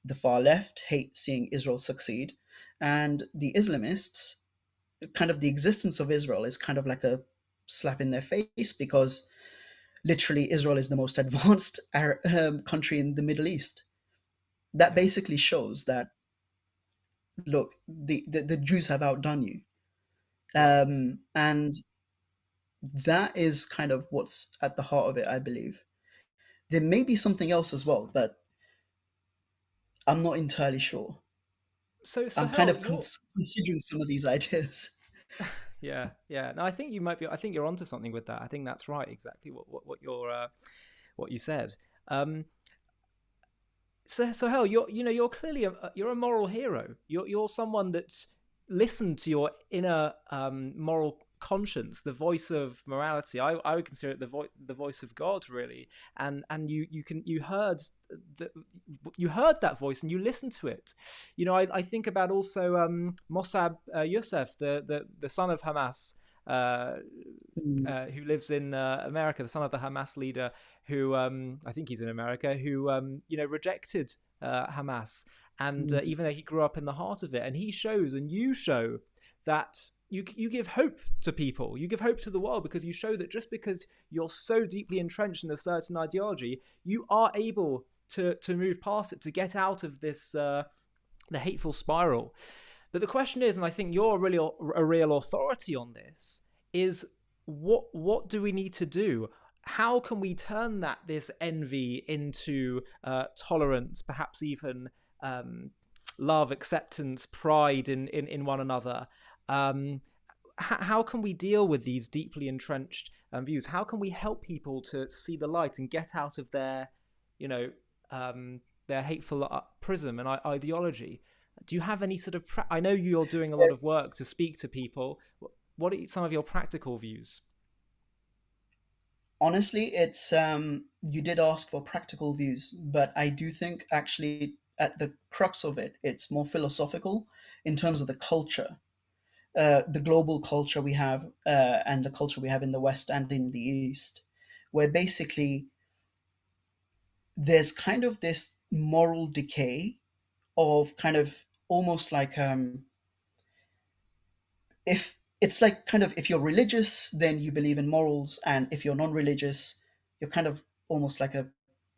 The far left hate seeing Israel succeed. And the Islamists, kind of the existence of Israel is kind of like a slap in their face because literally Israel is the most advanced country in the Middle East. That Yeah. basically shows that, look, the Jews have outdone you. Yeah. And that is kind of what's at the heart of it, I believe. There may be something else as well, but I'm not entirely sure. So I'm kind Sahel, of you're considering some of these ideas. yeah, yeah. No, I think you might be. I think you're onto something with that. I think that's right. Exactly what you're what you said. Um, so hell, you're clearly you're a moral hero. You're someone that's listened to your inner moral conscience, the voice of morality. I would consider it the voice of God, really. And the, you heard that voice and you listened to it. I think about also Mossab Youssef, the son of Hamas. Uh, Mm, who lives in America, the son of the Hamas leader, who I think he's in America, who rejected Hamas, and mm, even though he grew up in the heart of it, and he shows, and you show that you give hope to people, you give hope to the world because you show that just because you're so deeply entrenched in a certain ideology, you are able to move past it, to get out of this the hateful spiral. But the question is, and I think you're really a real authority on this, is what do we need to do? How can we turn this envy into tolerance, perhaps even love, acceptance, pride in one another? How can we deal with these deeply entrenched views? How can we help people to see the light and get out of you know, their hateful prism and ideology? Do you have any sort of? I know you're doing a lot of work to speak to people. What are some of your practical views? honestly, it's you did ask for practical views, but I do think actually at the crux of it, it's more philosophical in terms of the culture, the global culture we have, and the culture we have in the West and in the East, where basically there's kind of this moral decay of kind of almost like if it's like kind of if you're religious, then you believe in morals, and if you're non-religious, you're kind of almost like a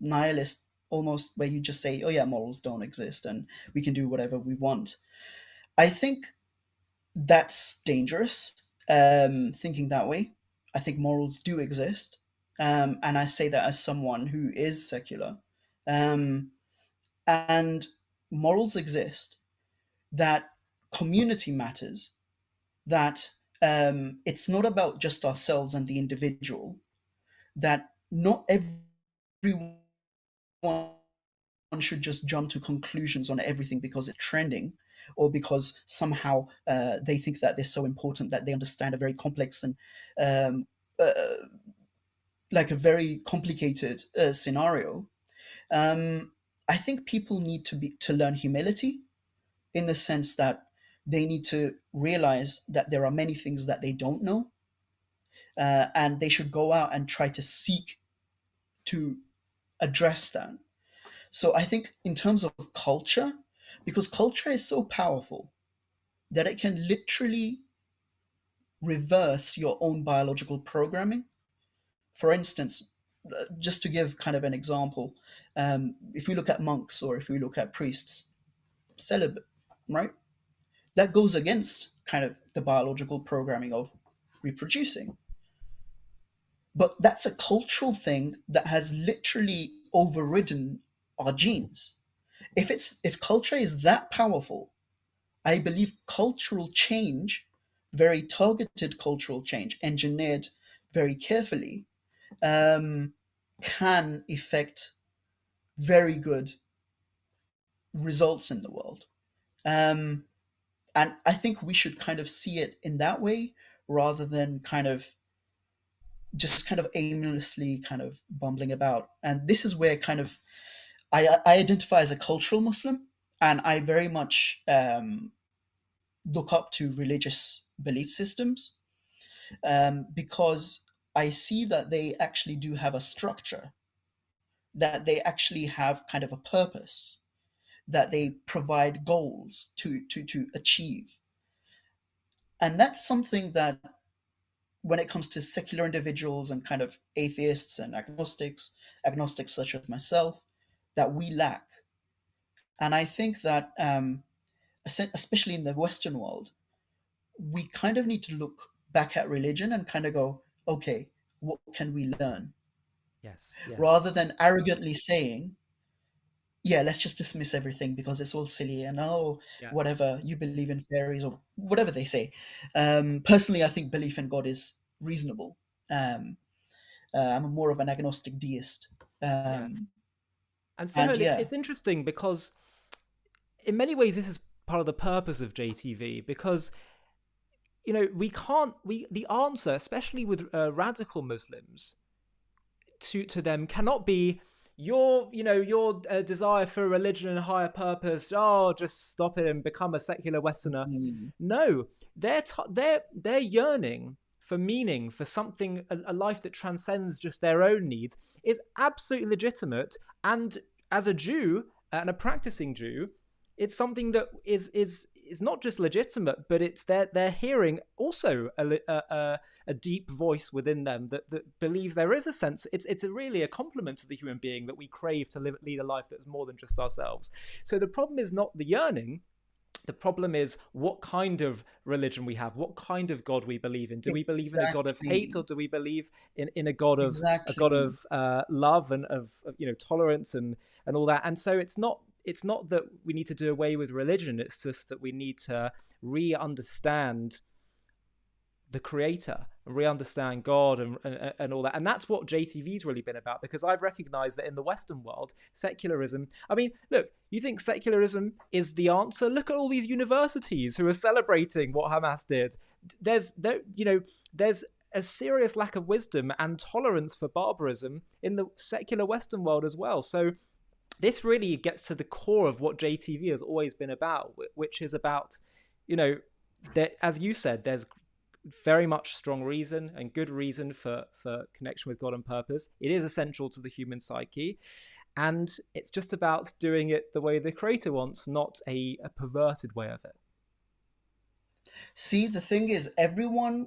nihilist, almost where you just say, "Oh yeah, morals don't exist, and we can do whatever we want." I think that's dangerous. Thinking that way, I think morals do exist, and I say that as someone who is secular, um, and morals exist. That community matters, that it's not about just ourselves and the individual, that not everyone should just jump to conclusions on everything because it's trending or because somehow they think that they're so important that they understand a very complex and um, uh, like a very complicated scenario. um, I think people need to learn humility in the sense that they need to realize that there are many things that they don't know, and they should go out and try to seek to address that. So I think in terms of culture, because culture is so powerful that it can literally reverse your own biological programming. For instance, just to give kind of an example, if we look at monks or if we look at priests, celibate, right? That goes against kind of the biological programming of reproducing. But that's a cultural thing that has literally overridden our genes. If culture is that powerful, I believe cultural change, very targeted cultural change, engineered very carefully, um, can effect very good results in the world. Um, and I think we should kind of see it in that way rather than kind of just kind of aimlessly kind of bumbling about. And this is where kind of I identify as a cultural Muslim, and I very much look up to religious belief systems, because I see that they actually do have a structure, that they actually have kind of a purpose, that they provide goals to achieve. And that's something that, when it comes to secular individuals and kind of atheists and agnostics such as myself, that we lack. And I think that, especially in the Western world, we kind of need to look back at religion and kind of go, okay, what can we learn? Yes, yes, Rather than arrogantly saying, yeah, let's just dismiss everything because it's all silly and, oh, yeah, whatever, you believe in fairies or whatever they say. Personally, I think belief in God is reasonable. Um, I'm more of an agnostic deist. yeah. Um, And and Sohail, yeah, it's interesting because in many ways this is part of the purpose of JTV because we can't we the answer, especially with radical Muslims, to them cannot be your desire for religion and higher purpose. Oh, just stop it and become a secular Westerner. mm, No, they're yearning for meaning, for something, a life that transcends just their own needs, is absolutely legitimate. And as a Jew and a practicing Jew, it's something that is not just legitimate, but it's they're hearing also a deep voice within them that believes there is a sense. It's really a compliment to the human being that we crave to lead a life that's more than just ourselves. So the problem is not the yearning. The problem is what kind of religion we have, what kind of God we believe in. Do we believe in a God of hate, or exactly, do we believe in a God of exactly. love and of tolerance and all that? And so it's not that we need to do away with religion. It's just that we need to re-understand the creator and re-understand God and all that. And that's what JTV's really been about, because I've recognized that in the Western world, secularism, I mean, look, you think secularism is the answer? Look at all these universities who are celebrating what Hamas did. There's a serious lack of wisdom and tolerance for barbarism in the secular Western world as well. So this really gets to the core of what JTV has always been about, which is about, that, as you said, there's very much strong reason and good reason for connection with God and purpose. It is essential to the human psyche, and it's just about doing it the way the creator wants, not a perverted way of it. See, the thing is, everyone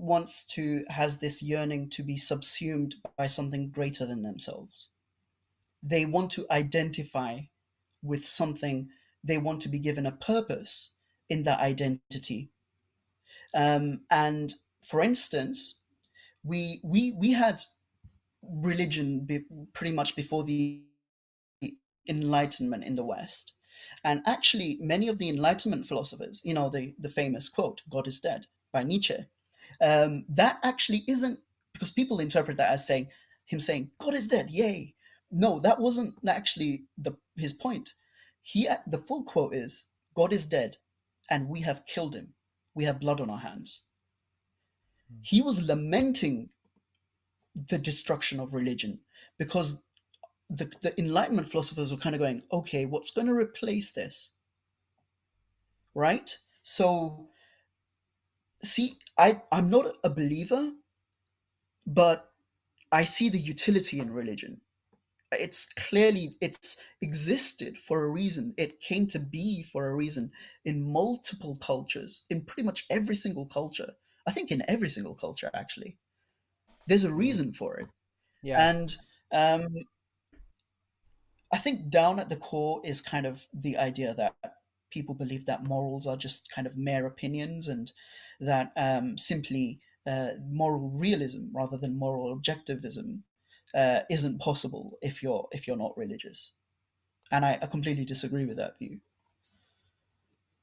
has this yearning to be subsumed by something greater than themselves. They want to identify with something, they want to be given a purpose in that identity. And for instance, we had pretty much before the Enlightenment in the West. And actually, many of the Enlightenment philosophers, the famous quote, God is dead, by Nietzsche, that actually isn't, because people interpret that as him saying, God is dead, yay. No, that wasn't actually his point. The full quote is, God is dead, and we have killed him. We have blood on our hands. He was lamenting the destruction of religion, because the Enlightenment philosophers were kind of going, okay, what's going to replace this? Right? So, see, I'm not a believer, but I see the utility in religion. It's existed for a reason. It came to be for a reason in multiple cultures, in pretty much every single culture. I think in every single culture, actually. There's a Mm. reason for it. Yeah. And Um, I think down at the core is kind of the idea that people believe that morals are just kind of mere opinions, and that simply moral realism rather than moral objectivism isn't possible if you're not religious. And I completely disagree with that view.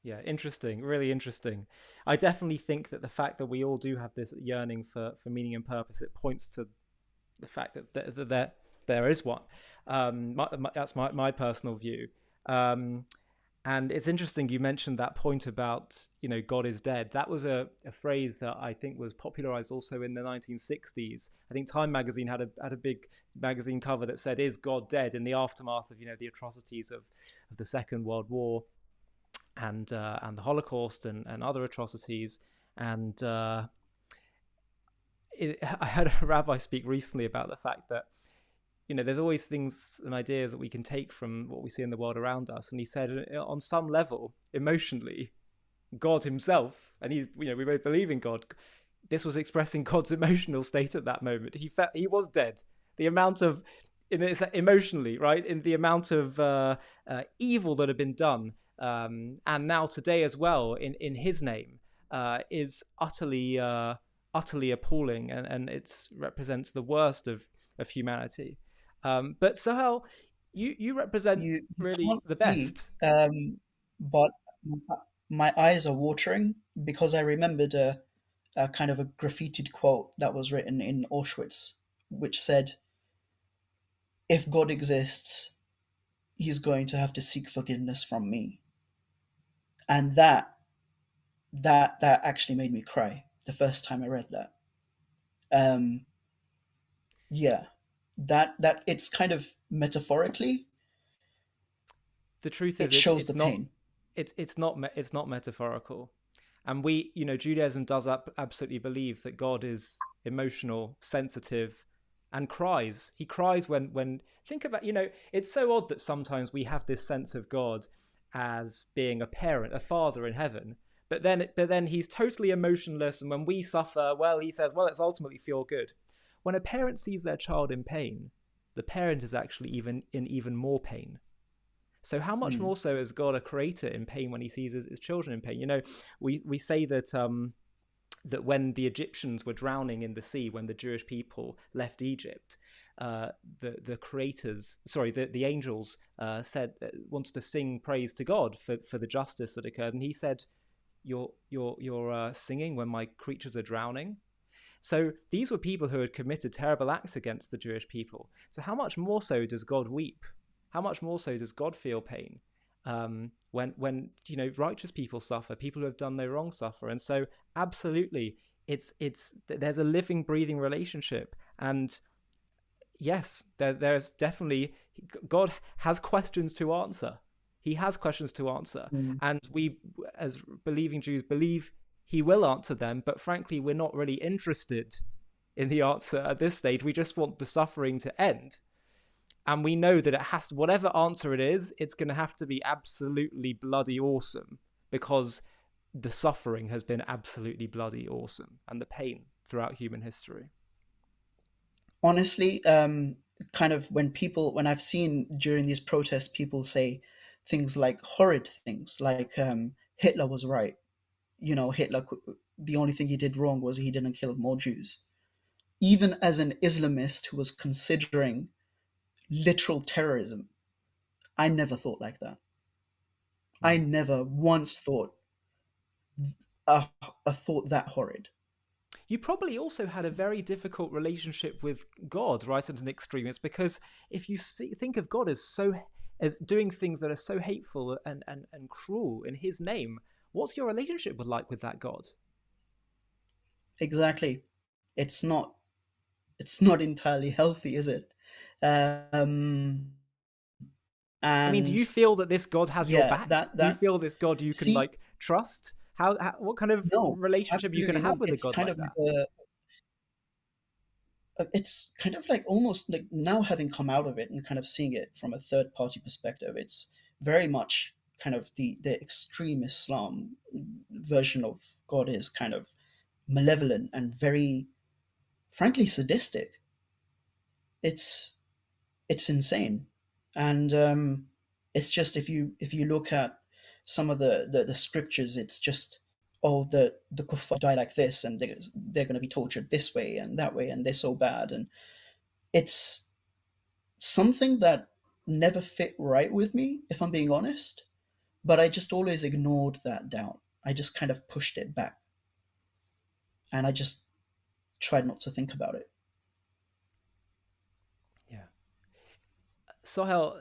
Yeah, interesting, really interesting. I definitely think that the fact that we all do have this yearning for meaning and purpose, it points to the fact that there is one. That's my personal view. Um, and it's interesting you mentioned that point about, God is dead. That was a phrase that I think was popularized also in the 1960s. I think Time magazine had a big magazine cover that said, "Is God dead?" in the aftermath of the atrocities of the Second World War and the Holocaust and other atrocities. And I had a rabbi speak recently about the fact that there's always things and ideas that we can take from what we see in the world around us. And he said, on some level, emotionally, God himself, and we both believe in God. This was expressing God's emotional state at that moment. He felt he was dead. The amount of emotionally, right, in the amount of evil that had been done, and now today as well in His name, is utterly appalling, and it represents the worst of humanity. But Sohail, you represent You really can't the see, best. but my eyes are watering because I remembered a kind of a graffitied quote that was written in Auschwitz, which said, "If God exists, He's going to have to seek forgiveness from me." And that actually made me cry the first time I read that. Um, yeah, that it's kind of metaphorically, The truth is, it it's shows it's the not pain. it's not metaphorical. And Judaism does absolutely believe that God is emotional, sensitive, and cries. He cries when think about, it's so odd that sometimes we have this sense of God as being a parent, a father in heaven, but then he's totally emotionless. And when we suffer, well, he says, well, let's ultimately feel good. When a parent sees their child in pain, the parent is actually even more pain. So how much Mm. more so is God a creator in pain when he sees his children in pain? We say that when the Egyptians were drowning in the sea, when the Jewish people left Egypt, the creators, sorry, the angels said wanted to sing praise to God for the justice that occurred, and he said, "You're singing when my creatures are drowning." So these were people who had committed terrible acts against the Jewish people. So how much more so does God weep? How much more so does God feel pain when righteous people suffer, people who have done no wrong suffer? And so absolutely, it's there's a living, breathing relationship. And yes, there's definitely God has questions to answer. He has questions to answer, Mm. and we, as believing Jews, believe He will answer them. But frankly, we're not really interested in the answer at this stage. We just want the suffering to end, and we know that it has to, whatever answer it is, it's going to have to be absolutely bloody awesome, because the suffering has been absolutely bloody awesome, and the pain throughout human history. Honestly, kind of when I've seen during these protests, people say things like horrid things, like Hitler was right. You know, the only thing he did wrong was he didn't kill more Jews. Even as an Islamist who was considering literal terrorism, I never thought like that. I Mm. never once thought a, a thought that horrid. You probably also had a very difficult relationship with God, right, as an extremist, because if you think of God as doing things that are so hateful and cruel in His name, what's your relationship with that God? Exactly. It's not. It's not entirely healthy, is it? Um, I mean, do you and feel that this God has your yeah, back? that Do you that feel this God you can see, like trust? What kind of no, relationship are you going to absolutely have not. with a It's God kind like of that? it's kind of like almost like now having come out of it and kind of seeing it from a third party perspective. It's very much kind of the extreme Islam version of God is kind of malevolent and very frankly sadistic. It's it's insane. And it's just, if you look at some of the scriptures, it's just, oh, the kuffar die like this, and they're going to be tortured this way and that way, and they're so bad. And it's something that never fit right with me, if I'm being honest. But I just always ignored that doubt. I just kind of pushed it back, and I just tried not to think about it. Yeah. Sohail,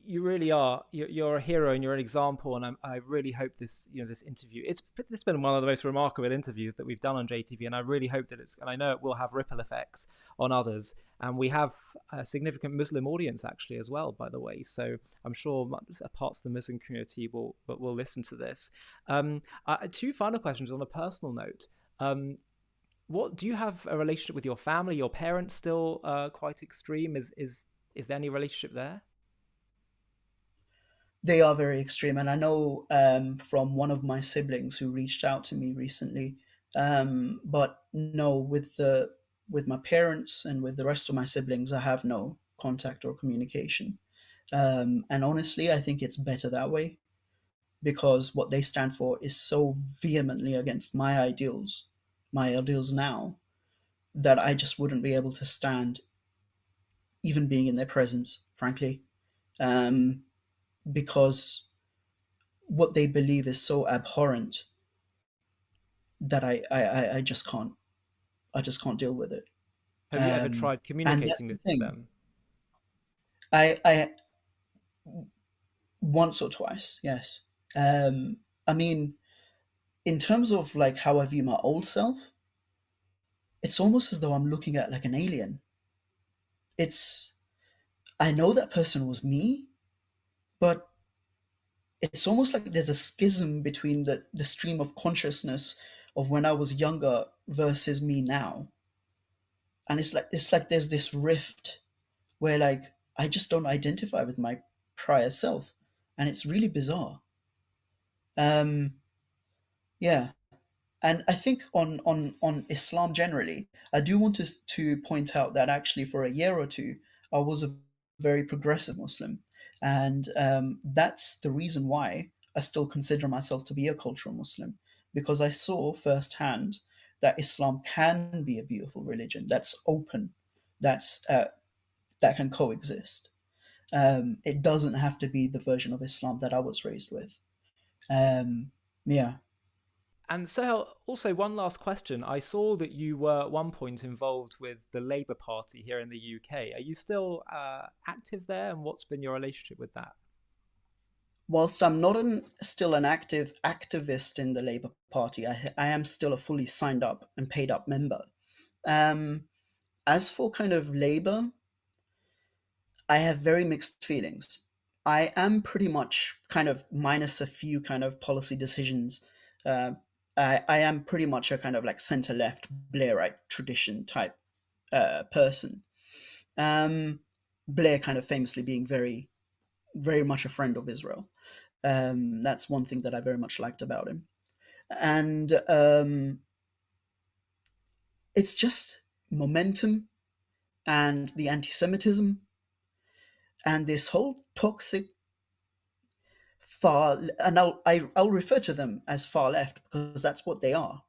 you really are. You're a hero and you're an example. And I really hope this, this interview. It's been one of the most remarkable interviews that we've done on JTV, and I really hope that and I know it will have ripple effects on others. And we have a significant Muslim audience actually as well, by the way. So I'm sure parts of the Muslim community will listen to this. Two final questions on a personal note. What do you have a relationship with your family? Your parents still quite extreme? Is there any relationship there? They are very extreme, and I know from one of my siblings who reached out to me recently. But no, with my parents and with the rest of my siblings, I have no contact or communication. And honestly, I think it's better that way, because what they stand for is so vehemently against my ideals now, that I just wouldn't be able to stand even being in their presence, frankly, um, because what they believe is so abhorrent that I just can't deal with it. Have you ever tried And that's communicating the this to thing. them? I once or twice, yes. I mean, in terms of like how I view my old self, it's almost as though I'm looking at like an alien. It's I know that person was me, but it's almost like there's a schism between the stream of consciousness of when I was younger versus me now. And it's like there's this rift where like I just don't identify with my prior self, and it's really bizarre. Um, yeah, and I think on Islam generally, I do want to point out that actually for a year or two, I was a very progressive Muslim, and that's the reason why I still consider myself to be a cultural Muslim, because I saw firsthand that Islam can be a beautiful religion that's open, that's that can coexist. It doesn't have to be the version of Islam that I was raised with. Um, yeah. And so, also one last question. I saw that you were at one point involved with the Labour Party here in the UK. Are you still active there, and what's been your relationship with that? Whilst I'm not still an active activist in the Labour Party, I am still a fully signed up and paid up member. Um, as for kind of Labour, I have very mixed feelings. I am pretty much kind of, minus a few kind of policy decisions. Uh, I am pretty much a kind of like centre left Blairite tradition type person. Um, Blair kind of famously being very, very much a friend of Israel. That's one thing that I very much liked about him. And it's just momentum and the anti Semitism and this whole toxic far, and I'll refer to them as far left because that's what they are.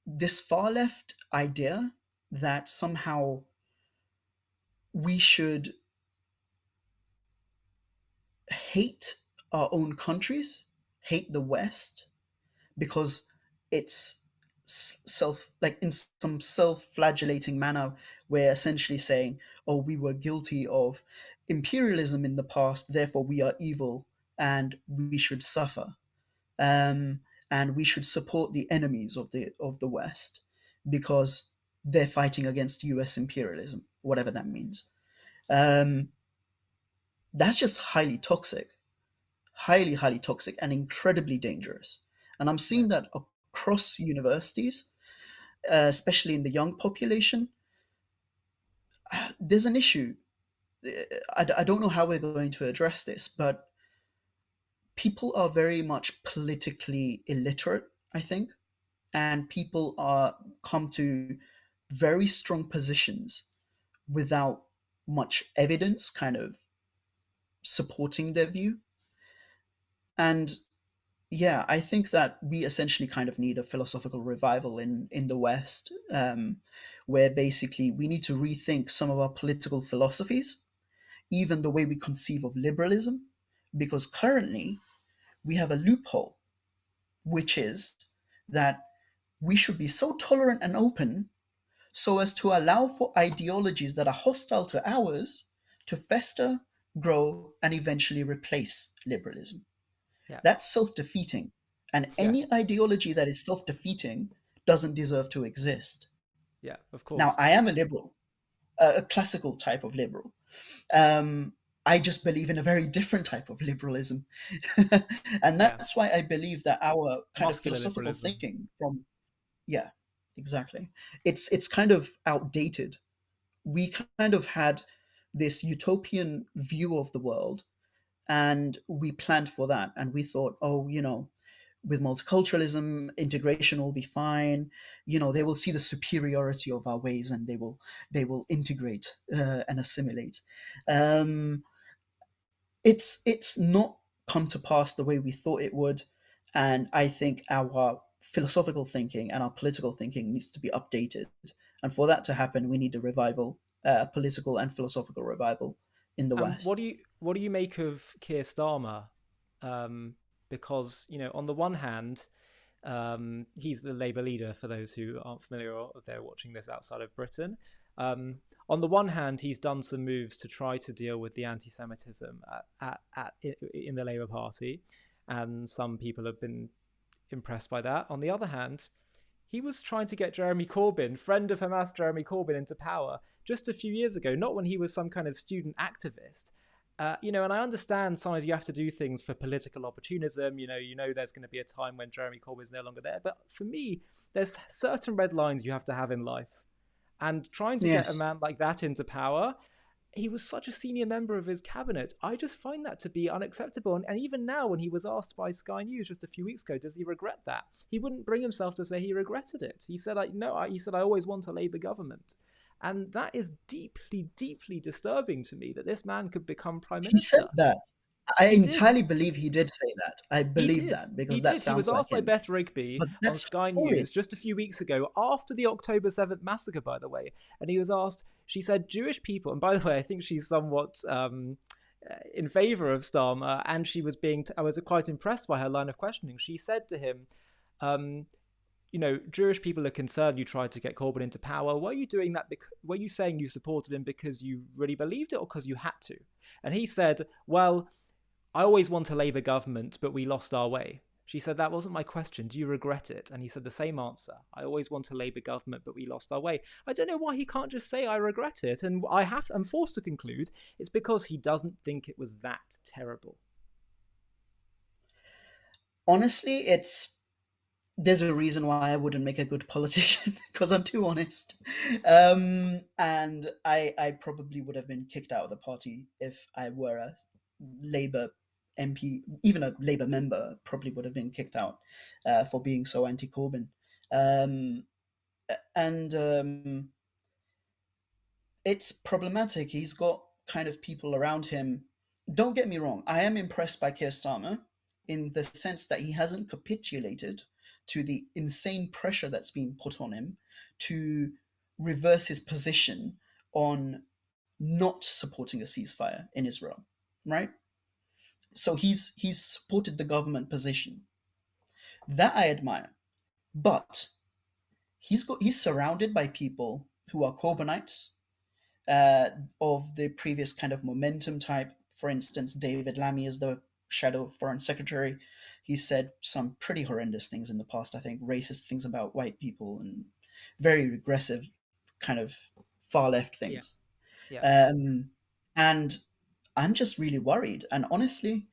This far left idea that somehow we should hate our own countries, hate the West, because it's self, like in some self-flagellating manner, we're essentially saying, oh, we were guilty of imperialism in the past, therefore we are evil and we should suffer, um, and we should support the enemies of the West because they're fighting against US imperialism, whatever that means. um, that's just highly toxic, highly toxic and incredibly dangerous. And I'm Yeah. seeing that across universities, especially in the young population. There's an issue. I don't know how we're going to address this, but people are very much politically illiterate, I think, and people are come to very strong positions without much evidence kind of supporting their view. And yeah, I think that we essentially kind of need a philosophical revival in the West, where basically we need to rethink some of our political philosophies, even the way we conceive of liberalism, because currently we have a loophole, which is that we should be so tolerant and open so as to allow for ideologies that are hostile to ours to fester, grow, and eventually replace liberalism. Yeah. That's self defeating. And any Yes. ideology that is self defeating doesn't deserve to exist. Yeah. Of Now, course. I am a liberal, a classical type of liberal. Um, I just believe in a very different type of liberalism. And Yeah. that's why I believe that our kind of Muscular philosophical liberalism. thinking from, yeah, exactly. It's kind of outdated. We kind of had this utopian view of the world, and we planned for that, and we thought, oh, with multiculturalism, integration will be fine. They will see the superiority of our ways, and they will integrate and assimilate. um, it's not come to pass the way we thought it would, and I think our philosophical thinking and our political thinking needs to be updated. And for that to happen, we need a revival, a political and philosophical revival in the What West. do you make of Keir Starmer? Because on the one hand, he's the Labour leader. For those who aren't familiar or they're watching this outside of Britain, on the one hand, he's done some moves to try to deal with the anti-Semitism in the Labour Party, and some people have been impressed by that. On the other hand, he was trying to get Jeremy Corbyn, friend of Hamas Jeremy Corbyn, into power just a few years ago, not when he was some kind of student activist. And I understand sometimes you have to do things for political opportunism. There's going to be a time when Jeremy Corbyn is no longer there. But for me, there's certain red lines you have to have in life. And trying to get a Yes. man like that into power, he was such a senior member of his cabinet. I just find that to be unacceptable. And even now, when he was asked by Sky News just a few weeks ago, does he regret that? He wouldn't bring himself to say he regretted it. He said, "No." He said, "I always want a Labour government." And that is deeply, deeply disturbing to me that this man could become prime He said minister. that. I He did. entirely believe he did say that. I He believe did. that He because that did. He was sounds like asked by him. Beth Rigby But on that's Sky horrid. News just a few weeks ago, after the October 7th massacre, by the way. And he was asked, she said, Jewish people, and by the way, I think she's somewhat in favor of Starmer, and I was quite impressed by her line of questioning. She said to him, um, Jewish people are concerned you tried to get Corbyn into power. Were you doing that? Were you saying you supported him because you really believed it or because you had to? And he said, well, I always want a Labour government, but we lost our way. She said, that wasn't my question. Do you regret it? And he said the same answer. I always want a Labour government, but we lost our way. I don't know why he can't just say I regret it. And I'm forced to conclude it's because he doesn't think it was that terrible. Honestly, there's a reason why I wouldn't make a good politician because I'm too honest. And I probably would have been kicked out of the party if I were a Labour MP, even a Labour member probably would have been kicked out for being so anti Corbyn. Um, and It's problematic. He's got kind of people around him. Don't get me wrong, I am impressed by Keir Starmer in the sense that he hasn't capitulated to the insane pressure that's being put on him to reverse his position on not supporting a ceasefire in Israel, right? So he's supported the government position. That I admire. But he's surrounded by people who are Corbynites, of the previous kind of momentum type. For instance, David Lammy is the shadow foreign secretary. He said some pretty horrendous things in the past, I think, racist things about white people and very regressive kind of far left Yeah, things. yeah, Um, and I'm just really worried. And honestly,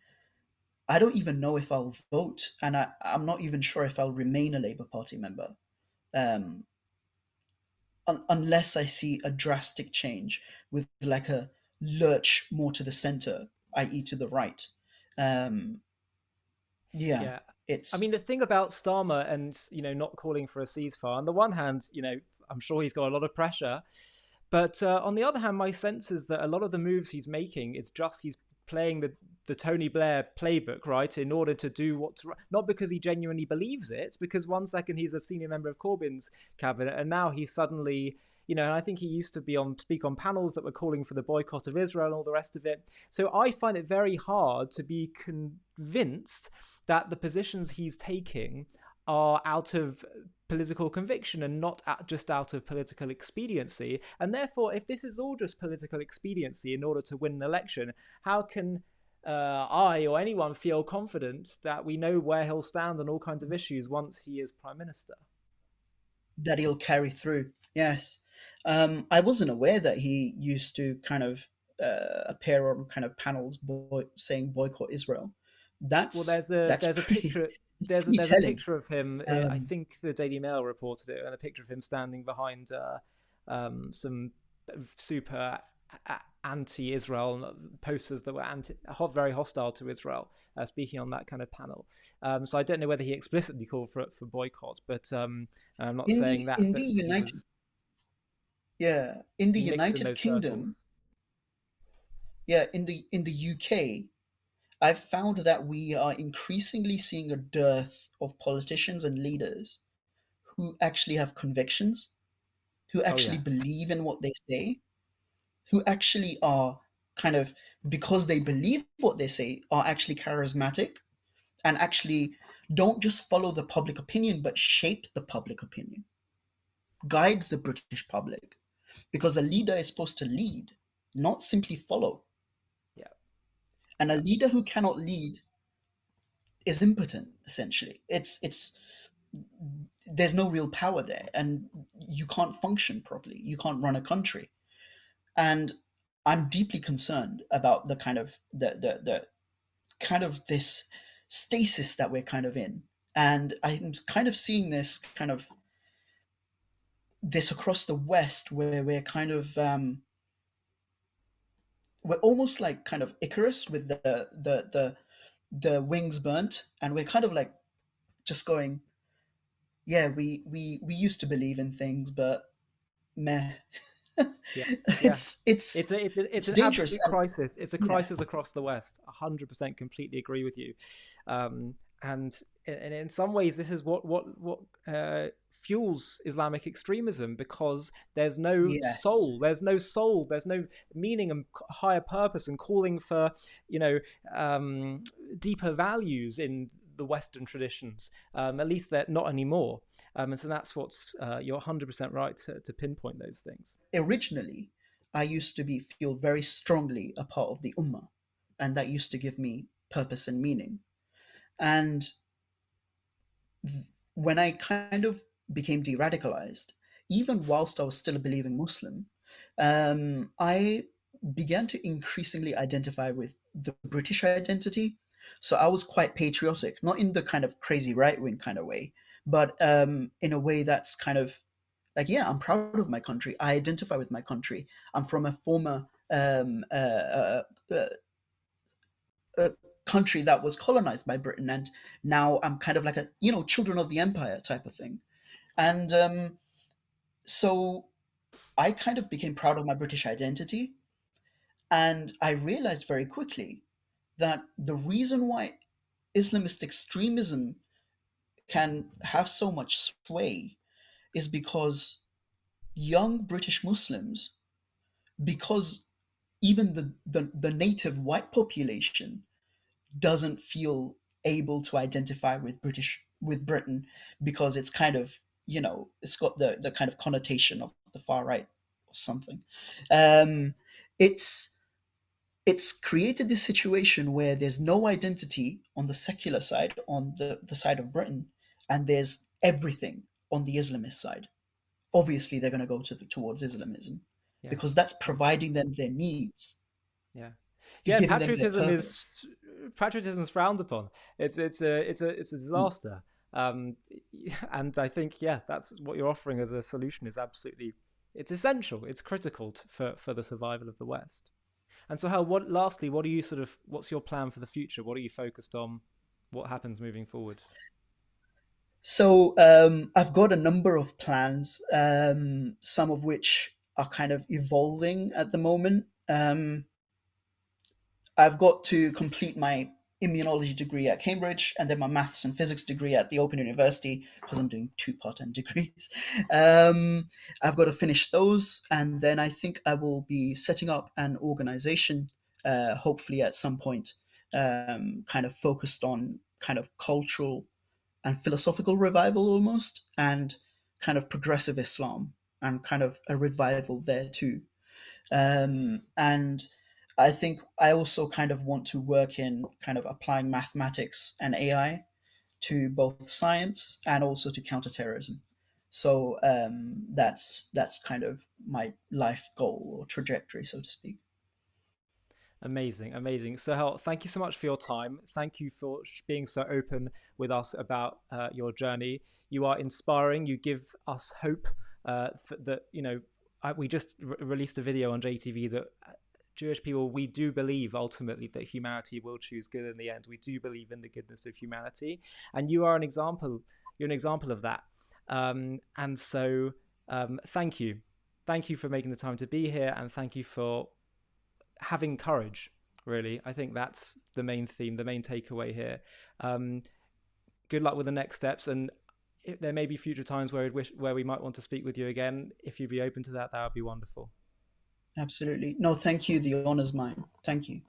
I don't even know if I'll vote, and I'm not even sure if I'll remain a Labour Party member. Um, unless I see a drastic change with like a lurch more to the center, i.e., to the right. Um, yeah, yeah. I it's mean, the thing about Starmer and not calling for a ceasefire. On the one hand, I'm sure he's got a lot of pressure, But on the other hand, my sense is that a lot of the moves he's making is just he's playing the Tony Blair playbook, right, in order to do what's right. Not because he genuinely believes it, because one second he's a senior member of Corbyn's cabinet, and now he's suddenly, and I think he used to speak on panels that were calling for the boycott of Israel and all the rest of it. So I find it very hard to be convinced that the positions he's taking are out of political conviction and not just out of political expediency. And therefore, if this is all just political expediency in order to win an election, how can I or anyone feel confident that we know where he'll stand on all kinds of issues once he is prime minister? That he'll carry through. Yes. I wasn't aware that he used to kind of appear on kind of panels saying boycott Israel. Well, That's that's there's a pretty picture. it's There's pretty there's a telling. picture of him. I Um, think the Daily Mail reported it, and a picture of him standing behind some super anti-Israel posters that were very hostile to Israel, speaking on that kind of panel. So I don't know whether he explicitly called for boycott, but I'm not in saying the that. in the But United in the he mixed in United those Kingdom, circles. in the UK, I've found that we are increasingly seeing a dearth of politicians and leaders who actually have convictions, who Oh actually yeah, believe in what they say, who actually are kind of, because they believe what they say, are actually charismatic and actually don't just follow the public opinion but shape the public opinion, guide the British public, because a leader is supposed to lead, not simply follow. yeah, And a leader who cannot lead is impotent, essentially. It's there's no real power there, and you can't function properly, you can't run a country. And I'm deeply concerned about the kind of the kind of this stasis that we're kind of in. And I'm kind of seeing this across the West, where we're kind of we're almost like kind of Icarus with the wings burnt, and we're kind of like just going, yeah, we used to believe in things, but meh. yeah, yeah. It's It's it's an dangerous. absolute And crisis. It's a yeah, crisis across the West. 100% completely agree with you. Um, and in some ways, this is what fuels Islamic extremism, because there's no yes, soul. There's no soul. There's no meaning and higher purpose and calling for you know um, deeper values in the Western traditions. At least they're not anymore. And so that's what's you're 100% right to pinpoint those things. originally I used to be feel very strongly a part of the ummah, and that used to give me purpose and meaning. And when I kind of became de-radicalized, even whilst I was still a believing Muslim, I began to increasingly identify with the British identity. So I was quite patriotic, not in the kind of crazy right wing kind of way, but in a way that's kind of like, yeah, I'm proud of my country. I identify with my country. I'm from a former country that was colonized by Britain, and now I'm kind of like a children of the empire type of thing. And so I kind of became proud of my British identity, and I realized very quickly that the reason why Islamist extremism can have so much sway is because young British Muslims, because even the native white population doesn't feel able to identify with Britain, because it's kind of, it's got the kind of connotation of the far right or something. Um, it's it's created this situation where there's no identity on the secular side, on the side of Britain, and there's everything on the Islamist side. Obviously, they're going to go towards Islamism Yeah. because that's providing them their needs, Yeah, yeah. giving them their purpose. Patriotism is frowned upon. It's a disaster. Um, and I think that's what you're offering as a solution is absolutely it's essential. It's critical for the survival of the West. And so, how? What? Lastly, what are you sort of? What's your plan for the future? What are you focused on? What happens moving forward? So I've got a number of plans, some of which are kind of evolving at the moment. I've got to complete my immunology degree at Cambridge and then my maths and physics degree at the Open University because I'm doing two part-time degrees. Um, I've got to finish those, and then I think I will be setting up an organization, hopefully at some point, kind of focused on kind of cultural and philosophical revival almost, and kind of progressive Islam, and kind of a revival there too. And I think I also kind of want to work in kind of applying mathematics and AI to both science and also to counterterrorism. So that's kind of my life goal or trajectory, so to speak. Amazing, amazing. Sohail, thank you so much for your time. Thank you for being so open with us about your journey. You are inspiring. You give us hope that, we just released a video on JTV that Jewish people, we do believe ultimately that humanity will choose good in the end. We do believe in the goodness of humanity. And you are an example. You're an example of that. And so thank you. Thank you for making the time to be here. And thank you for having courage, really. I think that's the main theme, the main takeaway here. um, Good luck with the next steps, and there may be future times where we might want to speak with you again. If you'd be open to that, that would be wonderful. Absolutely. No, thank you. The honor's mine. Thank you.